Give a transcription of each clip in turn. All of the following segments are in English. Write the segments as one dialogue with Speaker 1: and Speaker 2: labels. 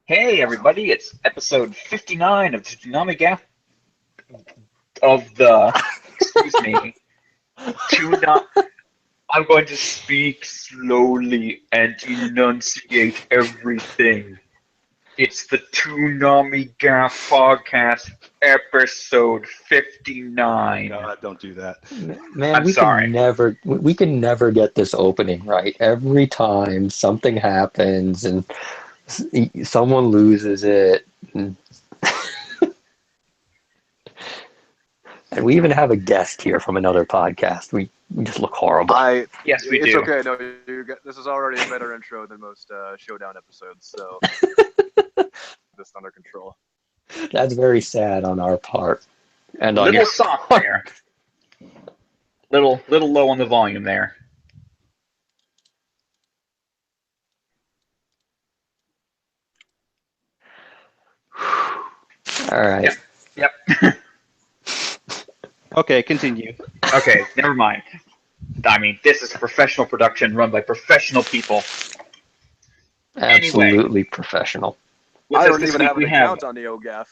Speaker 1: Hey everybody, it's episode 59 of the ToonamiGAF of the, excuse me, Tuna. I'm going to speak slowly and enunciate everything. It's the ToonamiGAF podcast, episode 59.
Speaker 2: God, don't do that.
Speaker 3: Man,
Speaker 1: I'm sorry.
Speaker 3: we can never get this opening right. Every time something happens and someone loses it, and we even have a guest here from another podcast. We just look horrible.
Speaker 1: Yes, we
Speaker 4: It's
Speaker 1: do.
Speaker 4: okay. No, this is already a better intro than most Showdown episodes, so this under control.
Speaker 3: That's very sad on our part. And on
Speaker 1: Little
Speaker 3: your
Speaker 1: soft
Speaker 3: part.
Speaker 1: there. Little low on the volume there.
Speaker 3: All right.
Speaker 1: Yep.
Speaker 2: Okay, continue.
Speaker 1: Okay, never mind. I mean, this is a professional production run by professional people.
Speaker 3: Absolutely professional.
Speaker 1: With
Speaker 4: I
Speaker 1: us
Speaker 4: don't
Speaker 1: this
Speaker 4: even
Speaker 1: week
Speaker 4: have an
Speaker 1: we have.
Speaker 4: account on the OGAF.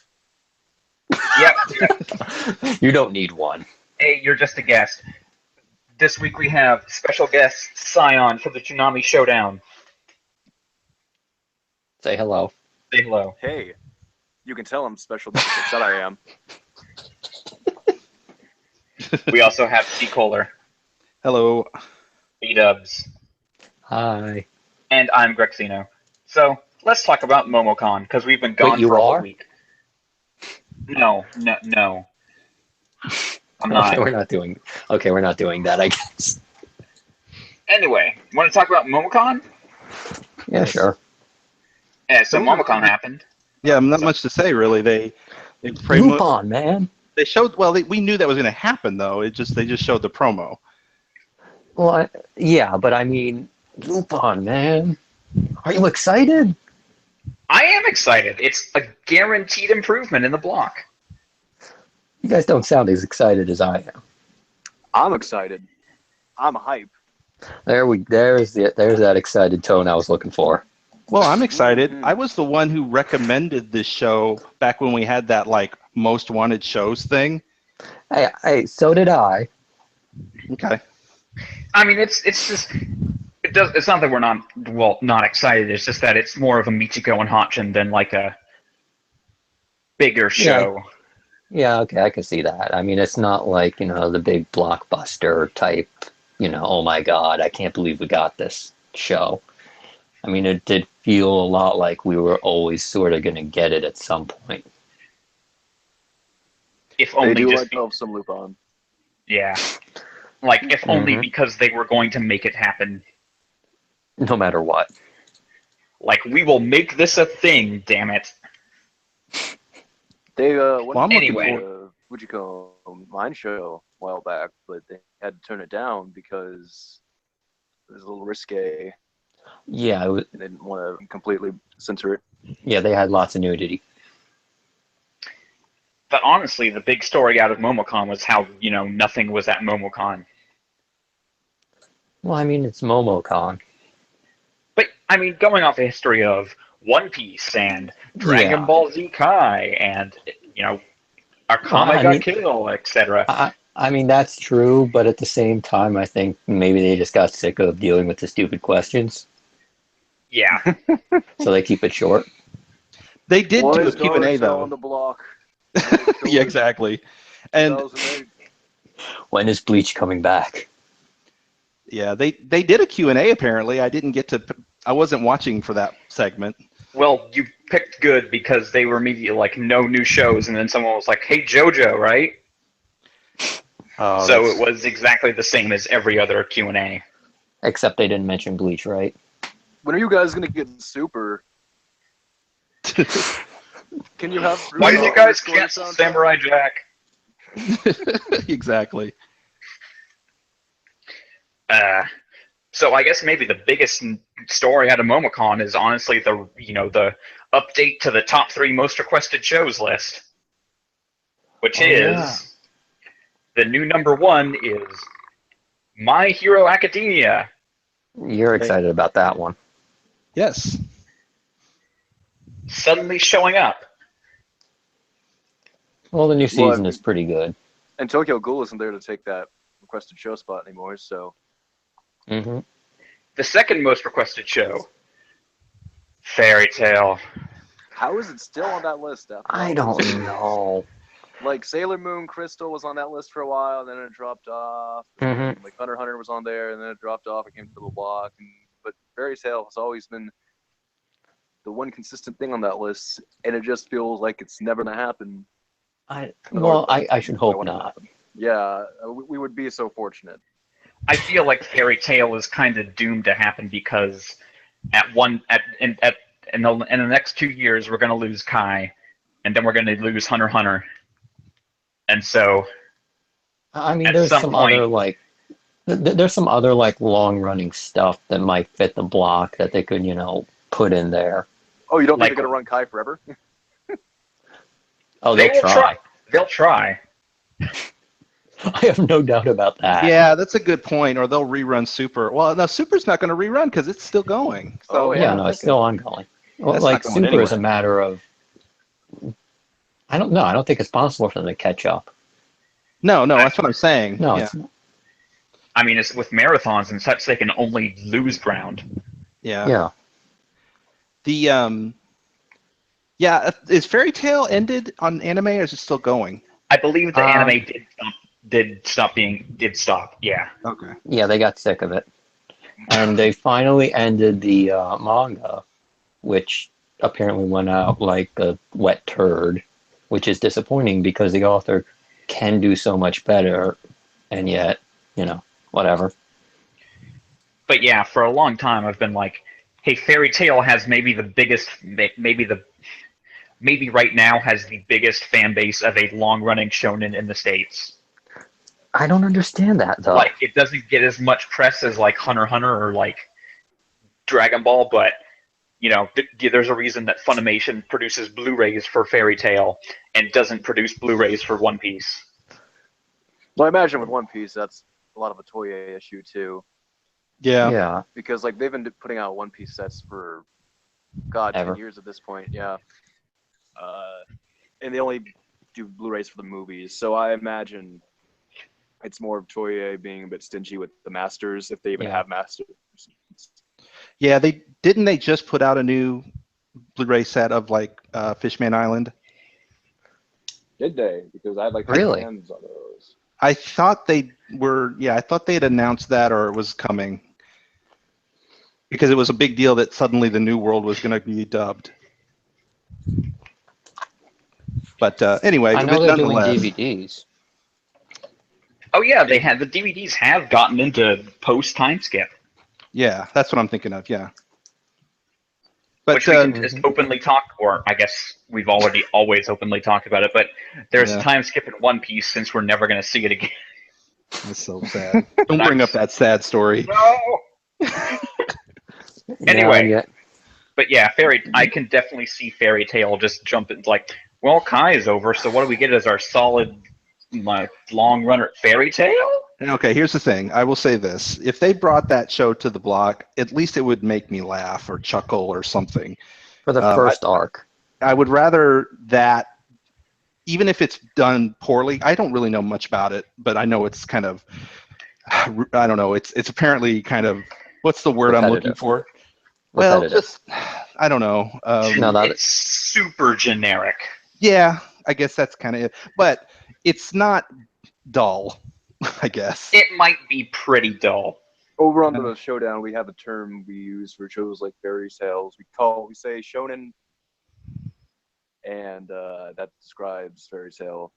Speaker 1: Yep.
Speaker 3: You don't need one.
Speaker 1: Hey, you're just a guest. This week we have special guest Scion for the Toonami Showdown.
Speaker 3: Say hello.
Speaker 1: Say hello.
Speaker 4: Hey, you can tell I'm special benefits that I am.
Speaker 1: We also have T. Kohler,
Speaker 2: Hello.
Speaker 1: B-Dubs,
Speaker 3: Hi.
Speaker 1: and I'm Grexino. So, let's talk about MomoCon, because we've been gone
Speaker 3: you
Speaker 1: for a whole
Speaker 3: are?
Speaker 1: week. No. I'm
Speaker 3: Okay,
Speaker 1: not.
Speaker 3: we're not doing. Okay, we're not doing that. I guess.
Speaker 1: Anyway, want to talk about MomoCon?
Speaker 3: Yeah,
Speaker 2: Yes.
Speaker 3: sure.
Speaker 1: Yeah, so MomoCon happened.
Speaker 2: Yeah, not much to say really. They
Speaker 3: Lupin, man.
Speaker 2: they showed. Well, we knew that was going to happen though. They just showed the promo.
Speaker 3: Well, yeah, but I mean, Lupin, man. Are you excited?
Speaker 1: I am excited. It's a guaranteed improvement in the block.
Speaker 3: You guys don't sound as excited as I am.
Speaker 4: I'm excited. I'm hype.
Speaker 3: There's that excited tone I was looking for.
Speaker 2: Well, I'm excited.
Speaker 4: Mhm.
Speaker 2: I was the one who recommended this show back when we had that like most wanted shows thing.
Speaker 3: Hey, so did I.
Speaker 2: Okay.
Speaker 1: I mean, it's just it's not that we're not excited. It's just that it's more of a Michiko and Hotchin than like a bigger show.
Speaker 3: Yeah, okay, I can see that. I mean, it's not like, the big blockbuster type, oh my God, I can't believe we got this show. I mean, it did feel a lot like we were always sort of going to get it at some point.
Speaker 1: If
Speaker 4: They
Speaker 1: only
Speaker 4: do
Speaker 1: just
Speaker 4: like to have some Lupin.
Speaker 1: yeah, like if only
Speaker 3: Mhm.
Speaker 1: because they were going to make it happen.
Speaker 3: No matter what.
Speaker 1: Like we will make this a thing. Damn it.
Speaker 4: They
Speaker 2: Well, I'm looking
Speaker 1: Anyway.
Speaker 2: forward.
Speaker 4: Fujiko Mine show a while back, but they had to turn it down because it was a little risque.
Speaker 3: Yeah,
Speaker 4: They didn't want to completely censor it.
Speaker 3: yeah, they had lots of nudity.
Speaker 1: But honestly, the big story out of MomoCon was how nothing was at MomoCon.
Speaker 3: Well, I mean, it's MomoCon.
Speaker 1: But I mean, going off the history of One Piece and Dragon
Speaker 3: Yeah.
Speaker 1: Ball Z Kai and Akame
Speaker 3: Well, I
Speaker 1: got
Speaker 3: mean-
Speaker 1: killed, etc.
Speaker 3: I mean, that's true, but at the same time, I think maybe they just got sick of dealing with the stupid questions,
Speaker 1: Yeah.
Speaker 3: so they keep it short.
Speaker 2: They did do a
Speaker 4: Boys
Speaker 2: Q&A
Speaker 4: Naruto
Speaker 2: though.
Speaker 4: on the block.
Speaker 2: Yeah, exactly. And
Speaker 4: 2008.
Speaker 3: When is Bleach coming back?
Speaker 2: yeah, they did a Q&A apparently. I wasn't watching for that segment.
Speaker 1: Well, you picked good because they were immediately like, no new shows, and then someone was like, hey, JoJo, right?
Speaker 2: Oh,
Speaker 1: So it was exactly the same as every other Q&A.
Speaker 3: Except they didn't mention Bleach, right?
Speaker 4: When are you guys gonna get super? Can you have?
Speaker 1: Why did you guys
Speaker 4: Bruno
Speaker 1: cancel
Speaker 4: soundtrack?
Speaker 1: Samurai Jack?
Speaker 2: Exactly.
Speaker 1: So I guess maybe the biggest story out of MomoCon is honestly the update to the top 3 most requested shows list, which
Speaker 3: Oh,
Speaker 1: is
Speaker 3: yeah.
Speaker 1: the new number 1 is My Hero Academia.
Speaker 3: You're excited about that one.
Speaker 2: Yes.
Speaker 1: suddenly showing up.
Speaker 3: Well, the new
Speaker 4: Well,
Speaker 3: season is pretty good.
Speaker 4: And Tokyo Ghoul isn't there to take that requested show spot anymore, so
Speaker 3: Hmm.
Speaker 1: The second most requested show, Fairy Tale.
Speaker 4: how is it still on that list after
Speaker 3: I
Speaker 4: all
Speaker 3: don't
Speaker 4: those years?
Speaker 3: know.
Speaker 4: Like Sailor Moon Crystal was on that list for a while, and then it dropped off. And
Speaker 3: Hmm.
Speaker 4: then, like Hunter x Hunter was on there, and then it dropped off. It came to the block, but Fairy Tale has always been the one consistent thing on that list, and it just feels like it's never gonna happen.
Speaker 3: I should
Speaker 4: I
Speaker 3: hope
Speaker 4: want it to
Speaker 3: not.
Speaker 4: happen. Yeah, we would be so fortunate.
Speaker 1: I feel like Fairy Tale is kind of doomed to happen because in the next 2 years we're going to lose Kai, and then we're going to lose Hunter x Hunter, and so
Speaker 3: I mean,
Speaker 1: at
Speaker 3: there's
Speaker 1: some
Speaker 3: some
Speaker 1: point,
Speaker 3: other like there's some other like long running stuff that might fit the block that they could put in there.
Speaker 4: Oh, you don't think
Speaker 1: like
Speaker 4: they're gonna run Kai forever?
Speaker 3: Oh,
Speaker 1: they
Speaker 3: they'll
Speaker 1: will
Speaker 3: try.
Speaker 1: They'll try.
Speaker 3: I have no doubt about that.
Speaker 2: Yeah, that's a good point. Or they'll rerun Super. Well, no, Super's not going to rerun because it's still going. So
Speaker 4: Oh,
Speaker 3: Yeah,
Speaker 4: yeah.
Speaker 3: no, it's still ongoing. Well,
Speaker 2: That's
Speaker 3: like
Speaker 2: not going
Speaker 3: Super is a
Speaker 2: anywhere.
Speaker 3: matter of I don't know. I don't think it's possible for them to catch up.
Speaker 2: No, that's what I'm saying.
Speaker 3: No,
Speaker 2: Yeah,
Speaker 3: it's not.
Speaker 1: I mean, it's with marathons and such, they can only lose ground.
Speaker 2: yeah.
Speaker 3: Yeah.
Speaker 2: The yeah, is Fairy Tale ended on anime or is it still going?
Speaker 1: I believe the
Speaker 3: Um,
Speaker 1: anime did stop. Yeah.
Speaker 2: Okay.
Speaker 3: Yeah, they got sick of it, and they finally ended the manga, which apparently went out like a wet turd, which is disappointing because the author can do so much better, and yet, whatever.
Speaker 1: But yeah, for a long time I've been like, hey, Fairy Tale has maybe right now has the biggest fan base of a long-running shonen in the States.
Speaker 3: I don't understand that though.
Speaker 1: Like, it doesn't get as much press as like Hunter x Hunter or like Dragon Ball, but there's a reason that Funimation produces Blu-rays for Fairy Tale and doesn't produce Blu-rays for One Piece.
Speaker 4: Well, I imagine with One Piece, that's a lot of a Toei issue too,
Speaker 2: Yeah.
Speaker 3: Yeah.
Speaker 4: because like they've been putting out One Piece sets for 10 years at this point. Yeah, and they only do Blu-rays for the movies, so I imagine it's more of Toei being a bit stingy with the masters, if they even have masters.
Speaker 2: Yeah, they just put out a new Blu-ray set of like Fishman Island.
Speaker 4: Did they? Because I'd like to
Speaker 3: Really?
Speaker 4: get hands on those.
Speaker 2: I thought they were. Yeah, I thought they had announced that or it was coming because it was a big deal that suddenly the New World was going to be dubbed. But anyway,
Speaker 3: I know
Speaker 2: but
Speaker 3: they're doing
Speaker 2: nonetheless,
Speaker 3: DVDs.
Speaker 1: Oh yeah, the DVDs have gotten into post time skip,
Speaker 2: yeah, that's what I'm thinking of. Yeah, but
Speaker 1: which we can just openly talk, or I guess we've always openly talked about it. But there's
Speaker 2: Yeah.
Speaker 1: a time skip in One Piece since we're never going to see it again.
Speaker 2: that's so sad. Don't bring up that sad story.
Speaker 1: No. Anyway.
Speaker 3: Yeah,
Speaker 1: But yeah, I can definitely see Fairy Tale just jumping like, well, Kai is over, so what do we get as our solid long runner? Fairy Tale?
Speaker 2: Okay, here's the thing. I will say this. If they brought that show to the block, at least it would make me laugh or chuckle or something.
Speaker 3: for the first arc.
Speaker 2: I would rather that, even if it's done poorly. I don't really know much about it, but I know it's kind of, I don't know. It's apparently kind of, what's the word I'm looking
Speaker 3: Repetitive.
Speaker 2: for? Well,
Speaker 3: Repetitive.
Speaker 2: just, I don't know.
Speaker 3: No, that
Speaker 1: It's super generic.
Speaker 2: Yeah, I guess that's kind of it. But it's not dull, I guess.
Speaker 1: It might be pretty dull.
Speaker 4: Over on the Showdown, we have a term we use for shows like Fairy Tales. We say shonen, and that describes Fairy Tale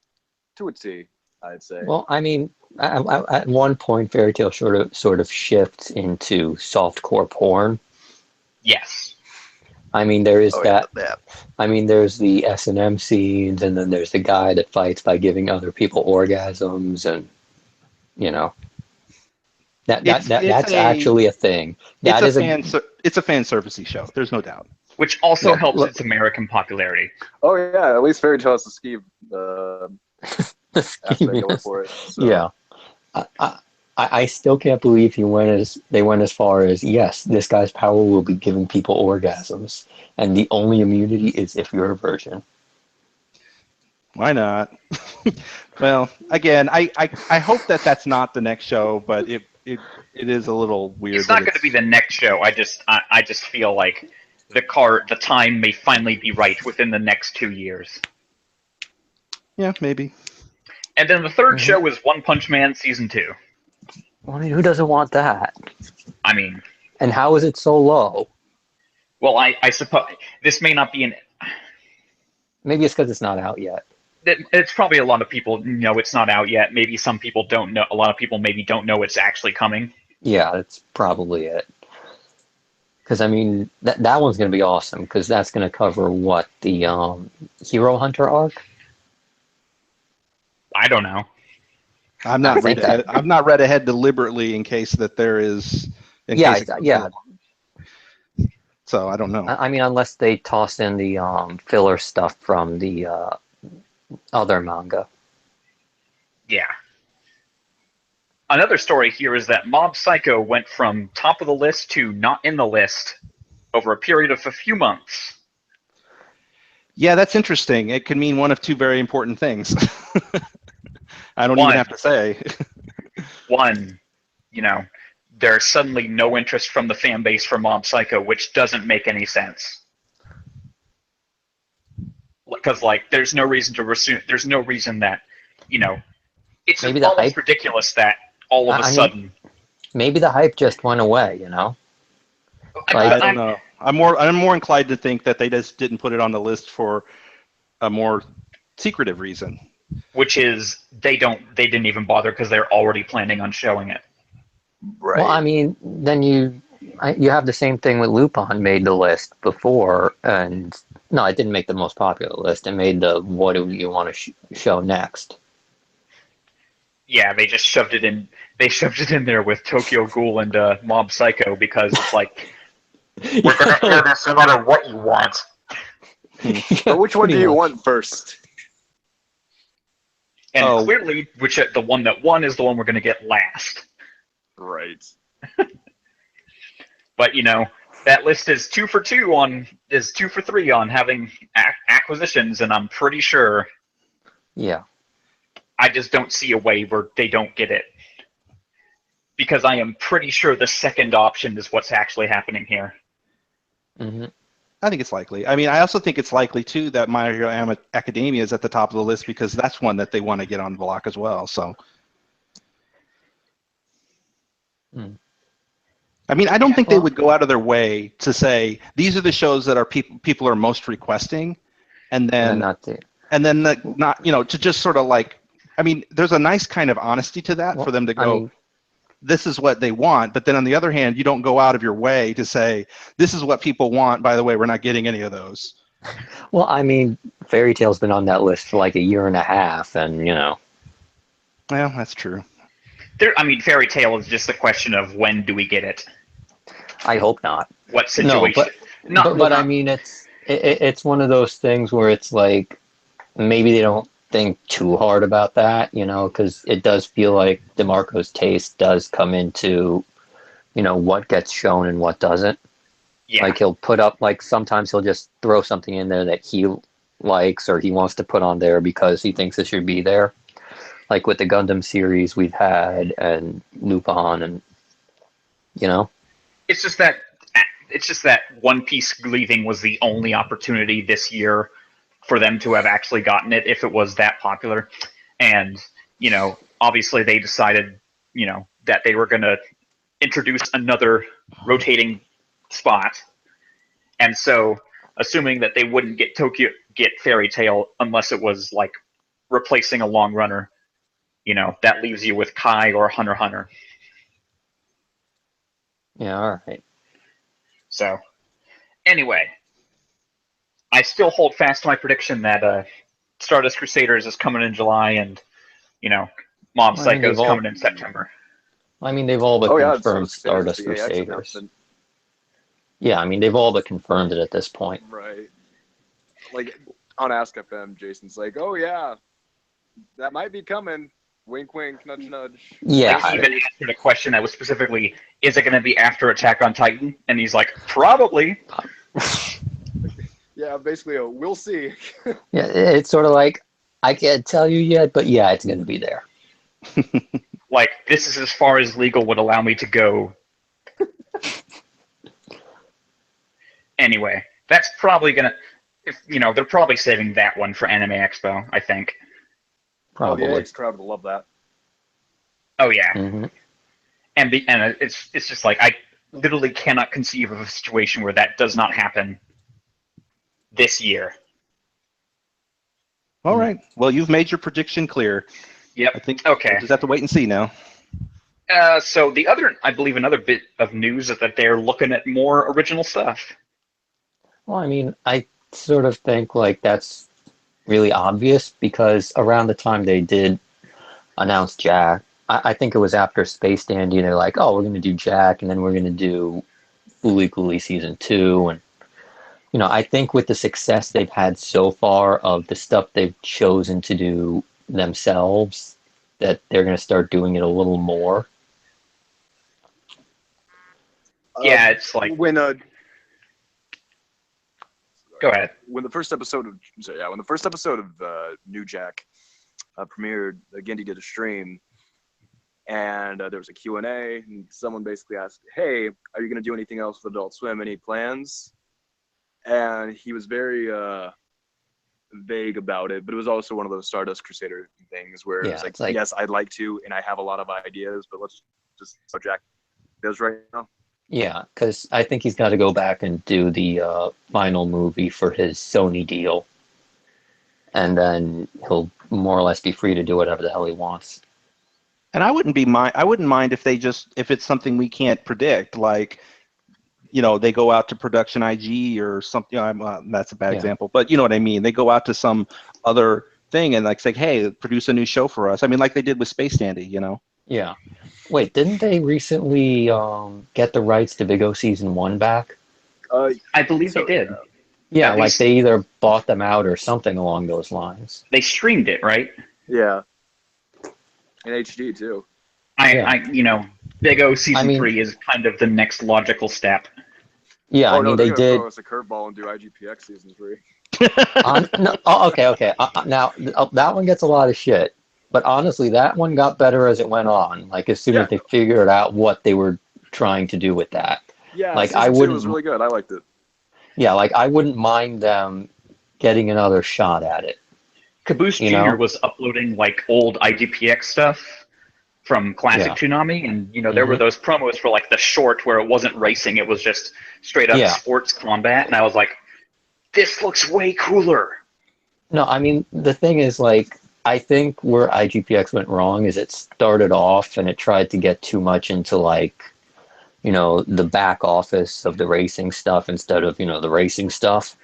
Speaker 4: to a T, I'd say.
Speaker 3: Well, I mean, at one point, Fairy Tale sort of shifts into softcore porn.
Speaker 1: Yes.
Speaker 3: I mean, there is that.
Speaker 4: Yeah.
Speaker 3: I mean, there's the S&M scenes, and then there's the guy that fights by giving other people orgasms, and that's actually a thing. That is
Speaker 2: It's a fan servicey show. There's no doubt.
Speaker 1: Which also
Speaker 3: Yeah,
Speaker 1: helps
Speaker 3: look-
Speaker 1: its American popularity.
Speaker 4: Oh yeah, at least Fairy Tale has the ski aspect going for it. So.
Speaker 3: Yeah. I still can't believe they went as far as, yes, this guy's power will be giving people orgasms, and the only immunity is if you're a virgin.
Speaker 2: Why not? Well, again, I hope that that's not the next show, but it is a little weird
Speaker 1: It's
Speaker 2: that
Speaker 1: not going to be the next show. I just feel like the time may finally be right within the next 2 years.
Speaker 2: yeah, maybe.
Speaker 1: And then the third show is One Punch Man season 2.
Speaker 3: Well, I mean, who doesn't want that?
Speaker 1: I mean,
Speaker 3: And how is it so low?
Speaker 1: well, I suppose this may not be an.
Speaker 3: Maybe it's because it's not out yet.
Speaker 1: It's probably a lot of people know it's not out yet. Maybe some people don't know. A lot of people maybe don't know it's actually coming.
Speaker 3: Yeah, that's probably it. Because, I mean, that one's going to be awesome, because that's going to cover, what, the Hero Hunter arc?
Speaker 1: I don't know.
Speaker 2: I'm not
Speaker 3: think
Speaker 2: read ahead. I've not read ahead deliberately in case that there is.
Speaker 3: Yeah, yeah.
Speaker 2: So I don't know.
Speaker 3: I mean, unless they toss in the filler stuff from the other manga.
Speaker 1: Yeah. Another story here is that Mob Psycho went from top of the list to not in the list over a period of a few months.
Speaker 2: Yeah, that's interesting. It could mean one of two very important things. I don't even have to say.
Speaker 1: One, there's suddenly no interest from the fan base for Mob Psycho, which doesn't make any sense. Because, there's no reason to assume, there's no reason that, it's
Speaker 3: Maybe the
Speaker 1: almost
Speaker 3: hype.
Speaker 1: ridiculous that all of a sudden.
Speaker 3: Maybe the hype just went away,
Speaker 2: I don't know. I'm more inclined to think that they just didn't put it on the list for a more secretive reason.
Speaker 1: Which is they didn't even bother because they're already planning on showing it.
Speaker 4: Right.
Speaker 3: Well, I mean, then you have the same thing with Lupin made the list before, and no, it didn't make the most popular list. It made the what do you want to show next.
Speaker 1: Yeah, they just shoved it in. They shoved it in there with Tokyo Ghoul and Mob Psycho because it's like we're gonna air this no matter what you want.
Speaker 4: But which one do you want first?
Speaker 1: And clearly, the one that won is the one we're gonna get last.
Speaker 4: Right.
Speaker 1: But that list is 2 for 3 on having acquisitions, and I'm pretty sure.
Speaker 3: Yeah.
Speaker 1: I just don't see a way where they don't get it. Because I am pretty sure the second option is what's actually happening here.
Speaker 3: Mm-hmm.
Speaker 2: I think it's likely. I mean, I also think it's likely, too, that My Hero Academia is at the top of the list because that's one that they want to get on the block as well. So, I mean, I don't think they would go out of their way to say, these are the shows that are people are most requesting, and then not to just sort of I mean, there's a nice kind of honesty to that for them to go, this is what they want. But then on the other hand, you don't go out of your way to say, this is what people want. By the way, we're not getting any of those.
Speaker 3: Well, I mean, Fairy Tail's been on that list for a year and a half, and
Speaker 2: Well, that's true.
Speaker 1: Fairy Tail is just a question of when do we get it?
Speaker 3: I hope not.
Speaker 1: What situation?
Speaker 3: No, but I mean, it's one of those things where it's maybe they don't think too hard about that, because it does feel like DeMarco's taste does come into, what gets shown and what doesn't. Yeah. He'll put up, sometimes he'll just throw something in there that he likes or he wants to put on there because he thinks it should be there. Like with the Gundam series we've had and Lupin and,
Speaker 1: It's just that One Piece leaving was the only opportunity this year for them to have actually gotten it if it was that popular. And, obviously they decided, that they were going to introduce another rotating spot. And so, assuming that they wouldn't get Fairy Tail unless it was, replacing a long runner, that leaves you with Kai or Hunter x Hunter.
Speaker 3: Yeah, all right.
Speaker 1: So, anyway, I still hold fast to my prediction that Stardust Crusaders is coming in July and, Mob Psycho is coming in September.
Speaker 3: I mean, they've all but confirmed Stardust Crusaders. Yeah, I mean, they've all but confirmed it at this point.
Speaker 4: Right. On Ask FM, Jason's like, oh, yeah, that might be coming. Wink, wink, nudge, nudge.
Speaker 3: Yeah.
Speaker 1: Like, he even answered a question that was specifically, is it going to be after Attack on Titan? And he's like, probably.
Speaker 4: Yeah, basically, we'll see.
Speaker 3: Yeah, it's sort of like, I can't tell you yet, but yeah, it's going to be there.
Speaker 1: Like, this is as far as legal would allow me to go. Anyway, that's probably going to, they're probably saving that one for Anime Expo, I think.
Speaker 3: Probably.
Speaker 4: Oh, the AX crowd would love that.
Speaker 1: Oh, yeah.
Speaker 3: Mm-hmm.
Speaker 1: And it's just like, I literally cannot conceive of a situation where that does not happen this year.
Speaker 2: All right. Well, you've made your prediction clear.
Speaker 1: Yep.
Speaker 2: I think
Speaker 1: Okay.
Speaker 2: we'll just have to wait and see now.
Speaker 1: So the other, I believe, another bit of news is that they're looking at more original stuff.
Speaker 3: Well, I mean, I sort of think like that's really obvious because around the time they did announce Jack, I think it was after Space Dandy, and they're like, oh, we're going to do Jack, and then we're going to do Fooly Cooly Season 2, and I think with the success they've had so far of the stuff they've chosen to do themselves, that they're going to start doing it a little more.
Speaker 1: Yeah, it's like
Speaker 4: when
Speaker 1: go ahead.
Speaker 4: When the first episode of New Jack premiered, Gendy did a stream, and there was a Q&A, and someone basically asked, "Hey, are you going to do anything else with Adult Swim? Any plans?" And he was very vague about it, but it was also one of those Stardust Crusader things where it's like, yes, I'd like to, and I have a lot of ideas, but let's just what Jack does right now.
Speaker 3: Yeah, because I think he's got to go back and do the final movie for his Sony deal, and then he'll more or less be free to do whatever the hell he wants.
Speaker 2: And I wouldn't mind if it's something we can't predict, like, they go out to Production IG or something. That's a bad example, but you know what I mean. They go out to some other thing and like say, hey, produce a new show for us. I mean, like they did with Space Dandy,
Speaker 3: Yeah. Wait, didn't they recently get the rights to Big O Season 1 back?
Speaker 1: I believe they did.
Speaker 3: Yeah, like they either bought them out or something along those lines.
Speaker 1: They streamed it, right?
Speaker 4: Yeah. In HD too.
Speaker 1: Big O Season 3 is kind of the next logical step.
Speaker 3: Yeah, they did.
Speaker 4: Throw us a curveball and do IGPX Season 3.
Speaker 3: Okay. Now that one gets a lot of shit, but honestly, that one got better as it went on. Like as soon as they figured out what they were trying to do with that.
Speaker 4: Yeah,
Speaker 3: like
Speaker 4: Season 2 was really good. I liked it.
Speaker 3: Yeah, like I wouldn't mind them getting another shot at it.
Speaker 1: Caboose Jr. was uploading like old IGPX stuff from classic Toonami, and there were those promos for like the short where it wasn't racing, it was just straight up sports combat, and I was like, this looks way cooler.
Speaker 3: No, I mean the thing is, like, I think where IGPX went wrong is it started off and it tried to get too much into like the back office of the racing stuff instead of the racing stuff.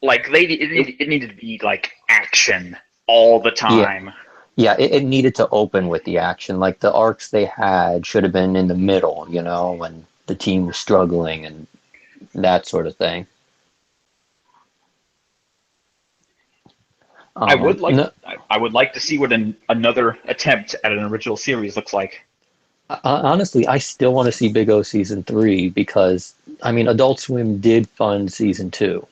Speaker 1: Like it needed to be like action all the time.
Speaker 3: Yeah, it needed to open with the action. Like the arcs they had should have been in the middle, when the team was struggling and that sort of thing.
Speaker 1: I would like to see what another attempt at an original series looks like.
Speaker 3: Honestly, I still want to see Big O Season 3 because, Adult Swim did fund Season 2.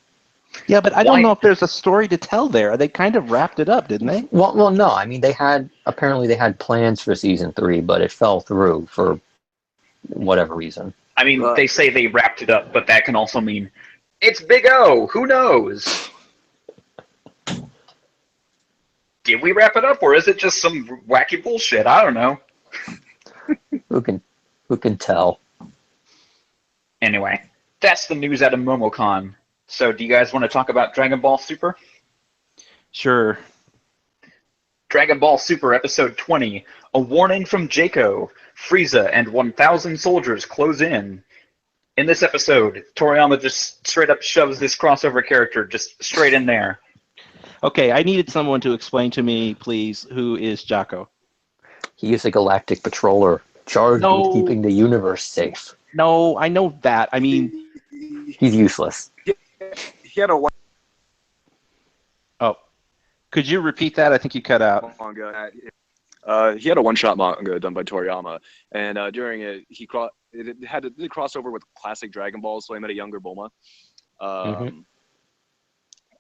Speaker 2: Yeah, but I don't know if there's a story to tell there. They kind of wrapped it up, didn't they?
Speaker 3: Well, no. They had plans for Season 3, but it fell through for whatever reason.
Speaker 1: They say they wrapped it up, but that can also mean it's Big O. Who knows? Did we wrap it up, or is it just some wacky bullshit? I don't know.
Speaker 3: Who can tell?
Speaker 1: Anyway, that's the news out of MomoCon. So, do you guys want to talk about Dragon Ball Super?
Speaker 2: Sure.
Speaker 1: Dragon Ball Super Episode 20, A Warning from Jaco. Frieza and 1,000 soldiers close in. In this episode, Toriyama just straight up shoves this crossover character just straight in there.
Speaker 2: Okay, I needed someone to explain to me, please, who is Jaco?
Speaker 3: He is a galactic patroller charged with keeping the universe safe.
Speaker 2: No, I know that. I mean...
Speaker 3: He's useless.
Speaker 4: He had a...
Speaker 2: Oh. Could you repeat that? I think you cut out.
Speaker 4: Manga. He had a one-shot manga done by Toriyama, and during it, it did crossover with classic Dragon Ball, so he met a younger Bulma.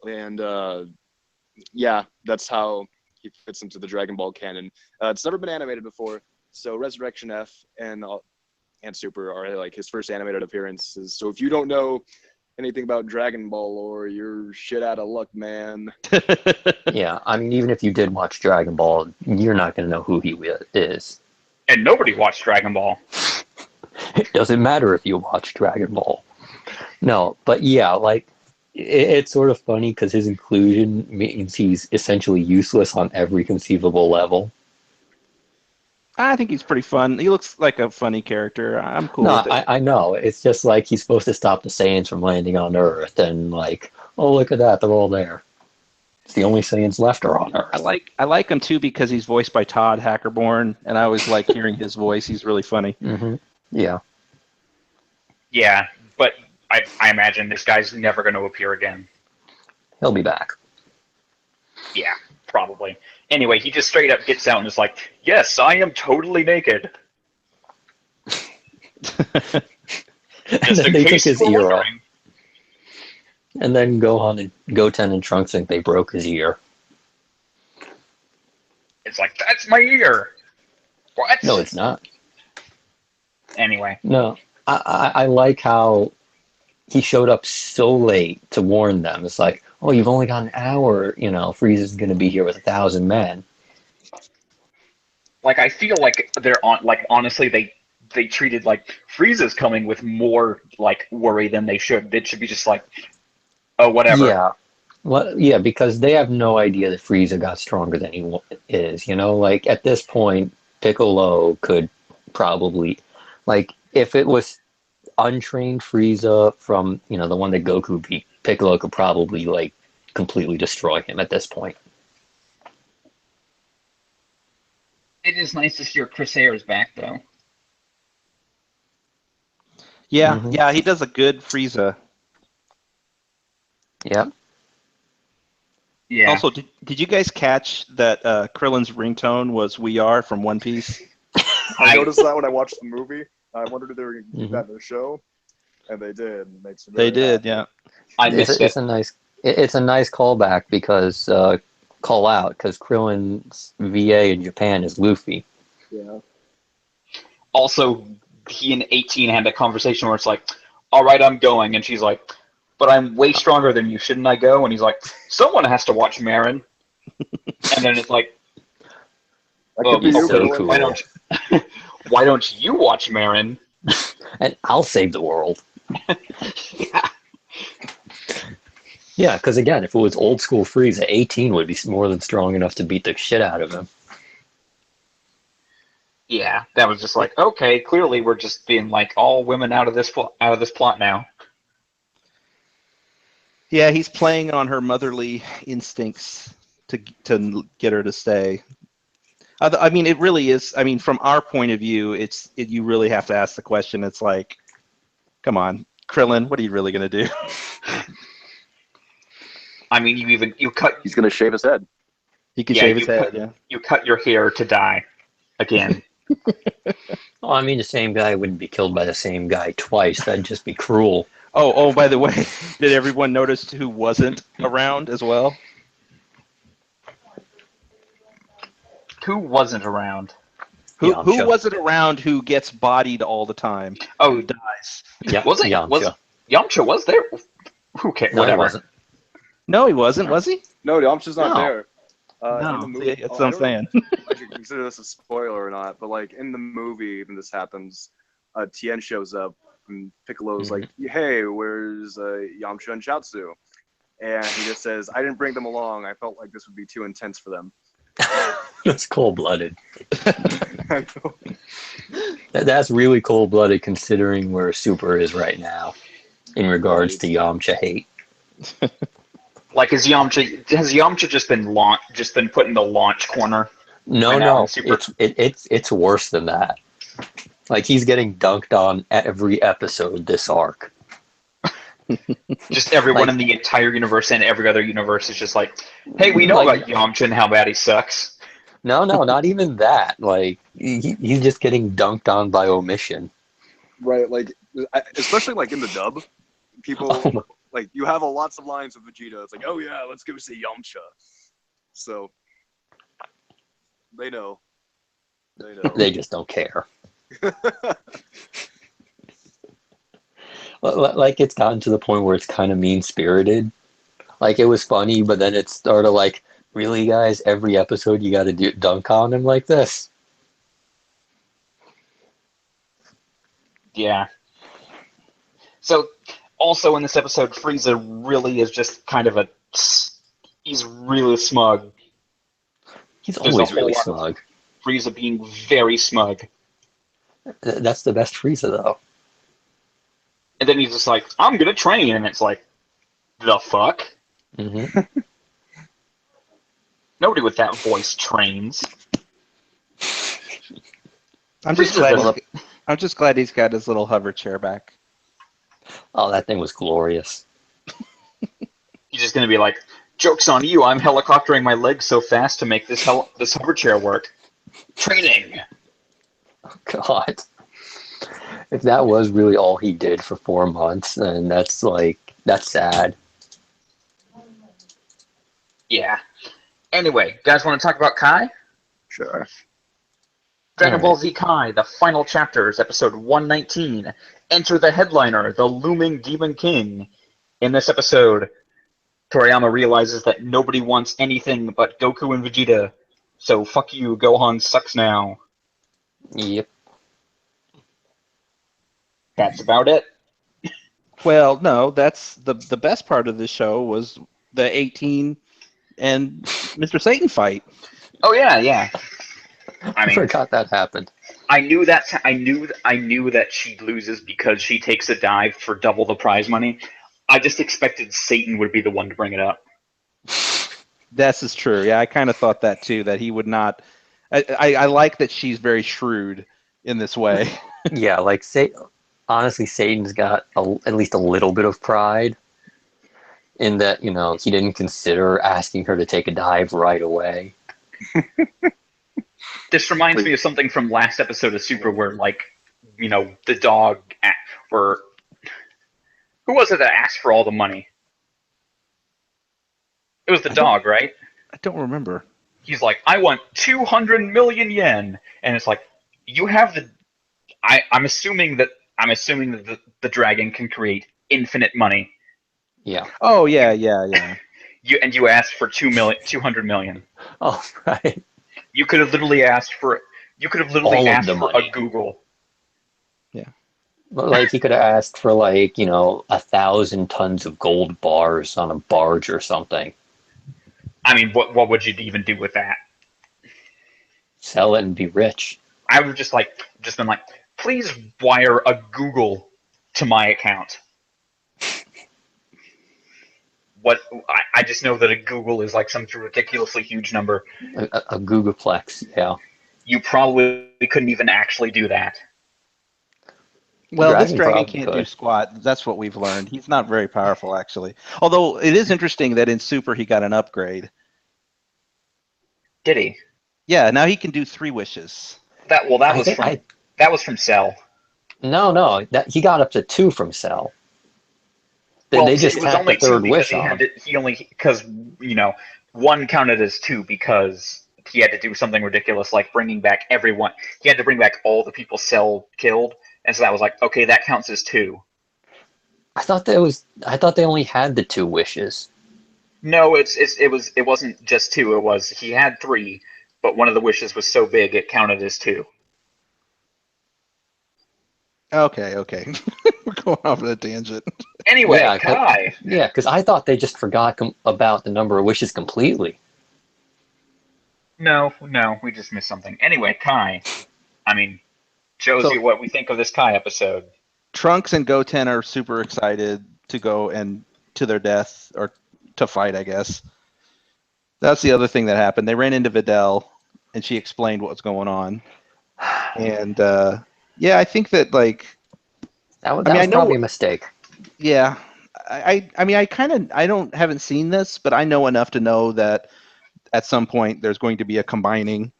Speaker 4: And yeah, that's how he fits into the Dragon Ball canon. It's never been animated before, so Resurrection F and Super are like his first animated appearances. So if you don't know anything about Dragon Ball lore, you're shit out of luck, man.
Speaker 3: Yeah, I mean, even if you did watch Dragon Ball, you're not going to know who he is.
Speaker 1: And nobody watched Dragon Ball.
Speaker 3: It doesn't matter if you watch Dragon Ball. No, but yeah, like, it's sort of funny because his inclusion means he's essentially useless on every conceivable level.
Speaker 2: I think he's pretty fun. He looks like a funny character. I'm cool with it.
Speaker 3: I know. It's just like he's supposed to stop the Saiyans from landing on Earth, and like, oh, look at that, they're all there. It's the only Saiyans left are on Earth.
Speaker 2: I like him too because he's voiced by Todd Hackerborn, and I always like hearing his voice. He's really funny.
Speaker 3: Mm-hmm. Yeah.
Speaker 1: Yeah, but I imagine this guy's never going to appear again.
Speaker 3: He'll be back.
Speaker 1: Yeah, probably. Anyway, he just straight up gets out and is like, "Yes, I am totally naked."
Speaker 3: And then they took his ear off. And then Goten and Trunks think they broke his ear.
Speaker 1: It's like, that's my ear! What?
Speaker 3: No, it's not.
Speaker 1: Anyway.
Speaker 3: No, I like how he showed up so late to warn them. It's like, oh, you've only got an hour, Frieza's going to be here with 1,000 men.
Speaker 1: Like, I feel like they're on, like, honestly, they treated, like, Frieza's coming with more, like, worry than they should. It should be just like, oh, whatever.
Speaker 3: Yeah. Well, yeah, because they have no idea that Frieza got stronger than he is, Like, at this point, Piccolo could probably, like, if it was untrained Frieza from, the one that Goku beat, Piccolo could probably, like, completely destroy him at this point.
Speaker 1: It is nice to hear Chris Ayers back, though.
Speaker 2: Yeah, yeah, he does a good Frieza.
Speaker 3: Yep.
Speaker 1: Yeah.
Speaker 2: Also, did you guys catch that Krillin's ringtone was "We Are" from One Piece?
Speaker 4: I noticed that when I watched the movie. I wondered if they were going to do that in the show, and they did. It makes me
Speaker 2: they did, happy. Yeah.
Speaker 1: I missed it.
Speaker 3: It's a nice callback because Krillin's VA in Japan is Luffy.
Speaker 4: Yeah.
Speaker 1: Also, he and 18 had a conversation where it's like, "All right, I'm going," and she's like, "But I'm way stronger than you. Shouldn't I go?" And he's like, "Someone has to watch Marin." And then it's like,
Speaker 3: "Oh, so cool.
Speaker 1: Why don't you watch Marin?"
Speaker 3: And I'll save the world.
Speaker 1: Yeah.
Speaker 3: Yeah, because again, if it was old school Frieza, 18 would be more than strong enough to beat the shit out of him.
Speaker 1: Yeah, that was just like, okay, clearly we're just being like all women out of this plot now.
Speaker 2: Yeah, he's playing on her motherly instincts to get her to stay. I mean, it really is. I mean, from our point of view, you really have to ask the question. It's like, come on, Krillin, what are you really gonna do?
Speaker 1: I mean, you cut.
Speaker 4: He's gonna shave his head.
Speaker 2: He can shave his head. Yeah.
Speaker 1: You cut your hair to die again.
Speaker 3: Well, I mean, the same guy wouldn't be killed by the same guy twice. That'd just be cruel.
Speaker 2: Oh, by the way, did everyone notice who wasn't around as well?
Speaker 1: Who wasn't around?
Speaker 2: Who wasn't around who gets bodied all the time?
Speaker 1: Oh,
Speaker 2: who dies?
Speaker 1: Yeah, Yamcha was there? Who cares?
Speaker 3: No,
Speaker 1: whatever.
Speaker 3: he wasn't.
Speaker 2: No, he wasn't. Was he?
Speaker 4: No, Yamcha's not there.
Speaker 2: No,
Speaker 4: in the movie,
Speaker 2: that's what I'm saying.
Speaker 4: I should consider this a spoiler or not, but like in the movie, when this happens, Tien shows up and Piccolo's like, "Hey, where's Yamcha and Chaozu?" And he just says, "I didn't bring them along. I felt like this would be too intense for them."
Speaker 3: That's cold-blooded. That's really cold-blooded considering where Super is right now in regards to Yamcha hate.
Speaker 1: Like, has Yamcha just been put in the launch corner?
Speaker 3: No, it's worse than that. Like, he's getting dunked on every episode this arc.
Speaker 1: Just everyone
Speaker 3: Like-
Speaker 1: in the entire universe and every other universe is just like, hey, we know
Speaker 3: Like-
Speaker 1: about Yamcha and how bad he sucks.
Speaker 3: No, not even that. Like he's just getting dunked on by omission.
Speaker 4: Right, like especially like in the dub, people
Speaker 3: Oh my-
Speaker 4: like you have lots of lines with Vegeta. It's like, oh yeah, let's go see Yamcha. So they know. They know.
Speaker 3: They just don't care. Like it's gotten to the point where it's kind of mean spirited. Like it was funny, but then it's sort of like, really, guys, every episode you got to dunk on him like this.
Speaker 1: Yeah. So, also in this episode, Frieza really is just kind of he's really smug.
Speaker 3: He's
Speaker 1: There's
Speaker 3: always
Speaker 1: a whole
Speaker 3: really
Speaker 1: lot of
Speaker 3: smug.
Speaker 1: Frieza being very smug.
Speaker 3: That's the best Frieza, though.
Speaker 1: And then he's just like, I'm gonna train, and it's like, the fuck?
Speaker 3: Hmm.
Speaker 1: Nobody with that voice trains.
Speaker 2: I'm just
Speaker 1: Frieza
Speaker 2: glad.
Speaker 1: doesn't-
Speaker 2: I'm just glad he's got his little hover chair back.
Speaker 3: Oh, that thing was glorious.
Speaker 1: He's just gonna be like, joke's on you, I'm helicoptering my legs so fast to make this hover chair work. Training!
Speaker 3: God. If that was really all he did for 4 months, then that's sad.
Speaker 1: Yeah. Anyway, guys want to talk about Kai?
Speaker 4: Sure.
Speaker 1: Dragon Ball Z Kai, the final chapters, episode 119. Enter the headliner, the looming Demon King. In this episode, Toriyama realizes that nobody wants anything but Goku and Vegeta. So fuck you, Gohan sucks now.
Speaker 3: Yep.
Speaker 1: That's about it.
Speaker 2: Well, no, that's the best part of the show was the 18 and Mr. Satan fight.
Speaker 1: Oh yeah, yeah. I
Speaker 3: I
Speaker 1: mean,
Speaker 3: forgot that happened.
Speaker 1: I knew that she loses because she takes a dive for double the prize money. I just expected Satan would be the one to bring it up.
Speaker 2: This is true. Yeah, I kind of thought that too. That he would not. I like that she's very shrewd in this way.
Speaker 3: Yeah, like honestly, Satan's got at least a little bit of pride in that, he didn't consider asking her to take a dive right away.
Speaker 1: This reminds me of something from last episode of Super where, like, the dog, or who was it that asked for all the money? It was the dog, right?
Speaker 2: I don't remember.
Speaker 1: He's like, I want 200 million yen, and it's like, you have the. I'm assuming that the dragon can create infinite money.
Speaker 3: Yeah.
Speaker 2: Oh yeah.
Speaker 1: You asked for 200 million.
Speaker 3: Oh, right.
Speaker 1: You could have literally asked for. You could have literally
Speaker 3: All of
Speaker 1: asked
Speaker 3: the
Speaker 1: for
Speaker 3: money.
Speaker 1: a Google.
Speaker 3: Like he could have asked for 1,000 tons of gold bars on a barge or something.
Speaker 1: I mean, what would you even do with that?
Speaker 3: Sell it and be rich.
Speaker 1: I would just been like, please wire a Google to my account. I just know that a Google is like some ridiculously huge number.
Speaker 3: A Googleplex, yeah.
Speaker 1: You probably couldn't even actually do that.
Speaker 2: Well, this dragon
Speaker 3: probably
Speaker 2: can't do
Speaker 3: could.
Speaker 2: squat. That's what we've learned. He's not very powerful, actually. Although it is interesting that in Super he got an upgrade.
Speaker 1: Did he?
Speaker 2: Yeah, now he can do 3 wishes.
Speaker 1: That was from Cell.
Speaker 3: No, that he got up to 2 from Cell.
Speaker 1: Well,
Speaker 3: They just
Speaker 1: it was
Speaker 3: tapped
Speaker 1: only
Speaker 3: the third
Speaker 1: 2 because
Speaker 3: wish on.
Speaker 1: because 1 counted as 2 because he had to do something ridiculous like bringing back everyone. He had to bring back all the people Cell killed, and so that was like, okay, that counts as 2.
Speaker 3: I thought they only had the 2 wishes.
Speaker 1: No, it wasn't just 2. It was he had 3, but one of the wishes was so big it counted as 2.
Speaker 2: Okay. We're going off on a tangent.
Speaker 1: Anyway,
Speaker 3: Yeah,
Speaker 1: Kai.
Speaker 3: Yeah, because I thought they just forgot about the number of wishes completely.
Speaker 1: No, we just missed something. Anyway, Kai. I mean, shows you what we think of this Kai episode.
Speaker 2: Trunks and Goten are super excited to go and to their death, or to fight, I guess. That's the other thing that happened. They ran into Videl, and she explained what was going on. And yeah, I think that
Speaker 3: That was probably a mistake.
Speaker 2: Yeah, I mean, haven't seen this, but I know enough to know that at some point there's going to be a combining,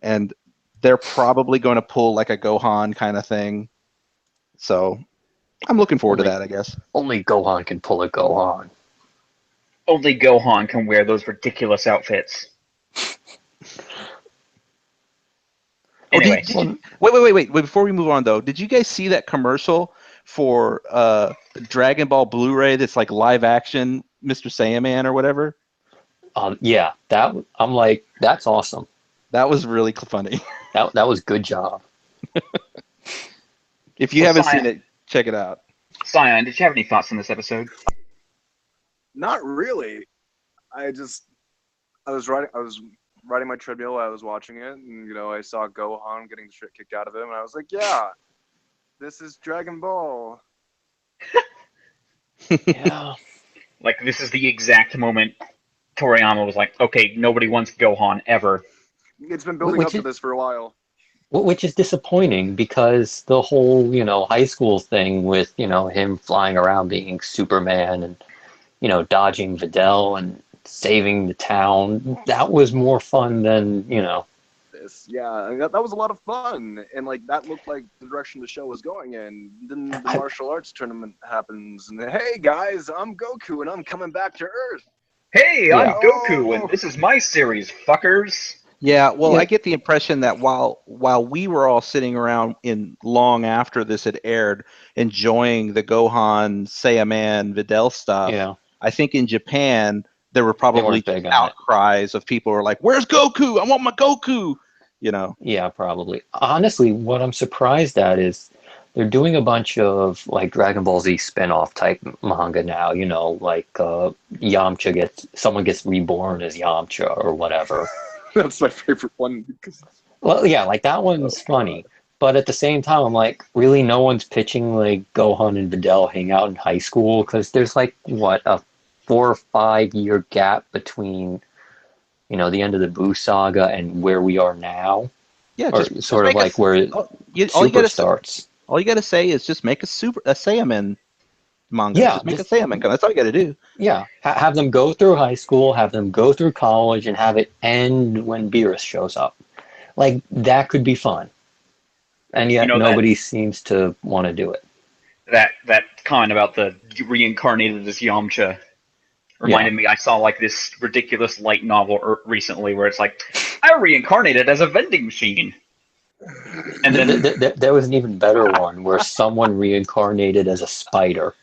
Speaker 2: and they're probably going to pull like a Gohan kind of thing. So I'm looking forward to that, I guess.
Speaker 3: Only Gohan can pull a Gohan.
Speaker 1: Only Gohan can wear those ridiculous outfits. Anyway.
Speaker 2: Wait. Before we move on, though, did you guys see that commercial for Dragon Ball Blu-ray that's like live action Mr. Saiyaman or whatever?
Speaker 3: Yeah, I'm like, that's awesome.
Speaker 2: That was really funny.
Speaker 3: That was good job.
Speaker 2: If you haven't seen it, check it out.
Speaker 1: Cyan, did you have any thoughts on this episode?
Speaker 4: Not really. I was riding my treadmill. I was watching it, and I saw Gohan getting the shit kicked out of him, and I was like, "Yeah, this is Dragon Ball."
Speaker 3: Yeah.
Speaker 1: Like, this is the exact moment Toriyama was like, "Okay, nobody wants Gohan ever."
Speaker 4: It's been building up to this for a while.
Speaker 3: Which is disappointing because the whole, high school thing with, him flying around being Superman and, dodging Videl and saving the town, that was more fun than,
Speaker 4: This, yeah, that was a lot of fun, and like that looked like the direction the show was going in. Then the martial arts tournament happens, and hey guys, I'm Goku, and I'm coming back to Earth.
Speaker 1: Hey, I'm Goku, and this is my series, fuckers.
Speaker 2: Yeah, well, I get the impression that while we were all sitting around in long after this had aired, enjoying the Gohan, Saiyaman, Videl stuff, I think in Japan there were probably outcries of people who were like, "Where's Goku? I want my Goku!"
Speaker 3: Yeah, probably. Honestly, what I'm surprised at is they're doing a bunch of like Dragon Ball Z spin-off type manga now. Like someone gets reborn as Yamcha or whatever.
Speaker 4: That's my favorite one.
Speaker 3: Well, yeah, like that one's funny. But at the same time, I'm like, really, no one's pitching like Gohan and Videl hang out in high school? Because there's like, what, a 4 or 5 year gap between, the end of the Buu saga and where we are now.
Speaker 2: Yeah,
Speaker 3: just sort of like where Super starts.
Speaker 2: All you got to say is just make a Saiyaman manga.
Speaker 3: Yeah,
Speaker 2: just make a Saiyaman. That's all you got to do.
Speaker 3: Yeah, have them go through high school, have them go through college, and have it end when Beerus shows up. Like, that could be fun. And yet nobody seems to want to do it.
Speaker 1: That comment about the reincarnated as Yamcha reminded me, I saw like this ridiculous light novel recently where it's like, I reincarnated as a vending machine.
Speaker 3: And then there was an even better one where someone reincarnated as a spider.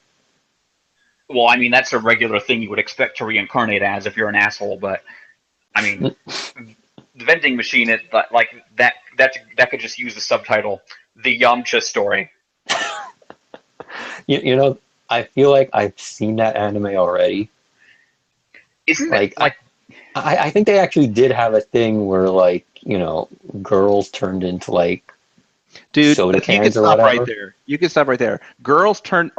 Speaker 1: Well, I mean, that's a regular thing you would expect to reincarnate as if you're an asshole, but I mean, the vending machine, that could just use the subtitle, The Yamcha Story.
Speaker 3: I feel like I've seen that anime already.
Speaker 1: Isn't it like...
Speaker 3: I think they actually did have a thing where, like, girls turned into, like,
Speaker 2: dude,
Speaker 3: soda cans
Speaker 2: you can
Speaker 3: or
Speaker 2: stop
Speaker 3: whatever.
Speaker 2: right there. You can stop right there. Girls turn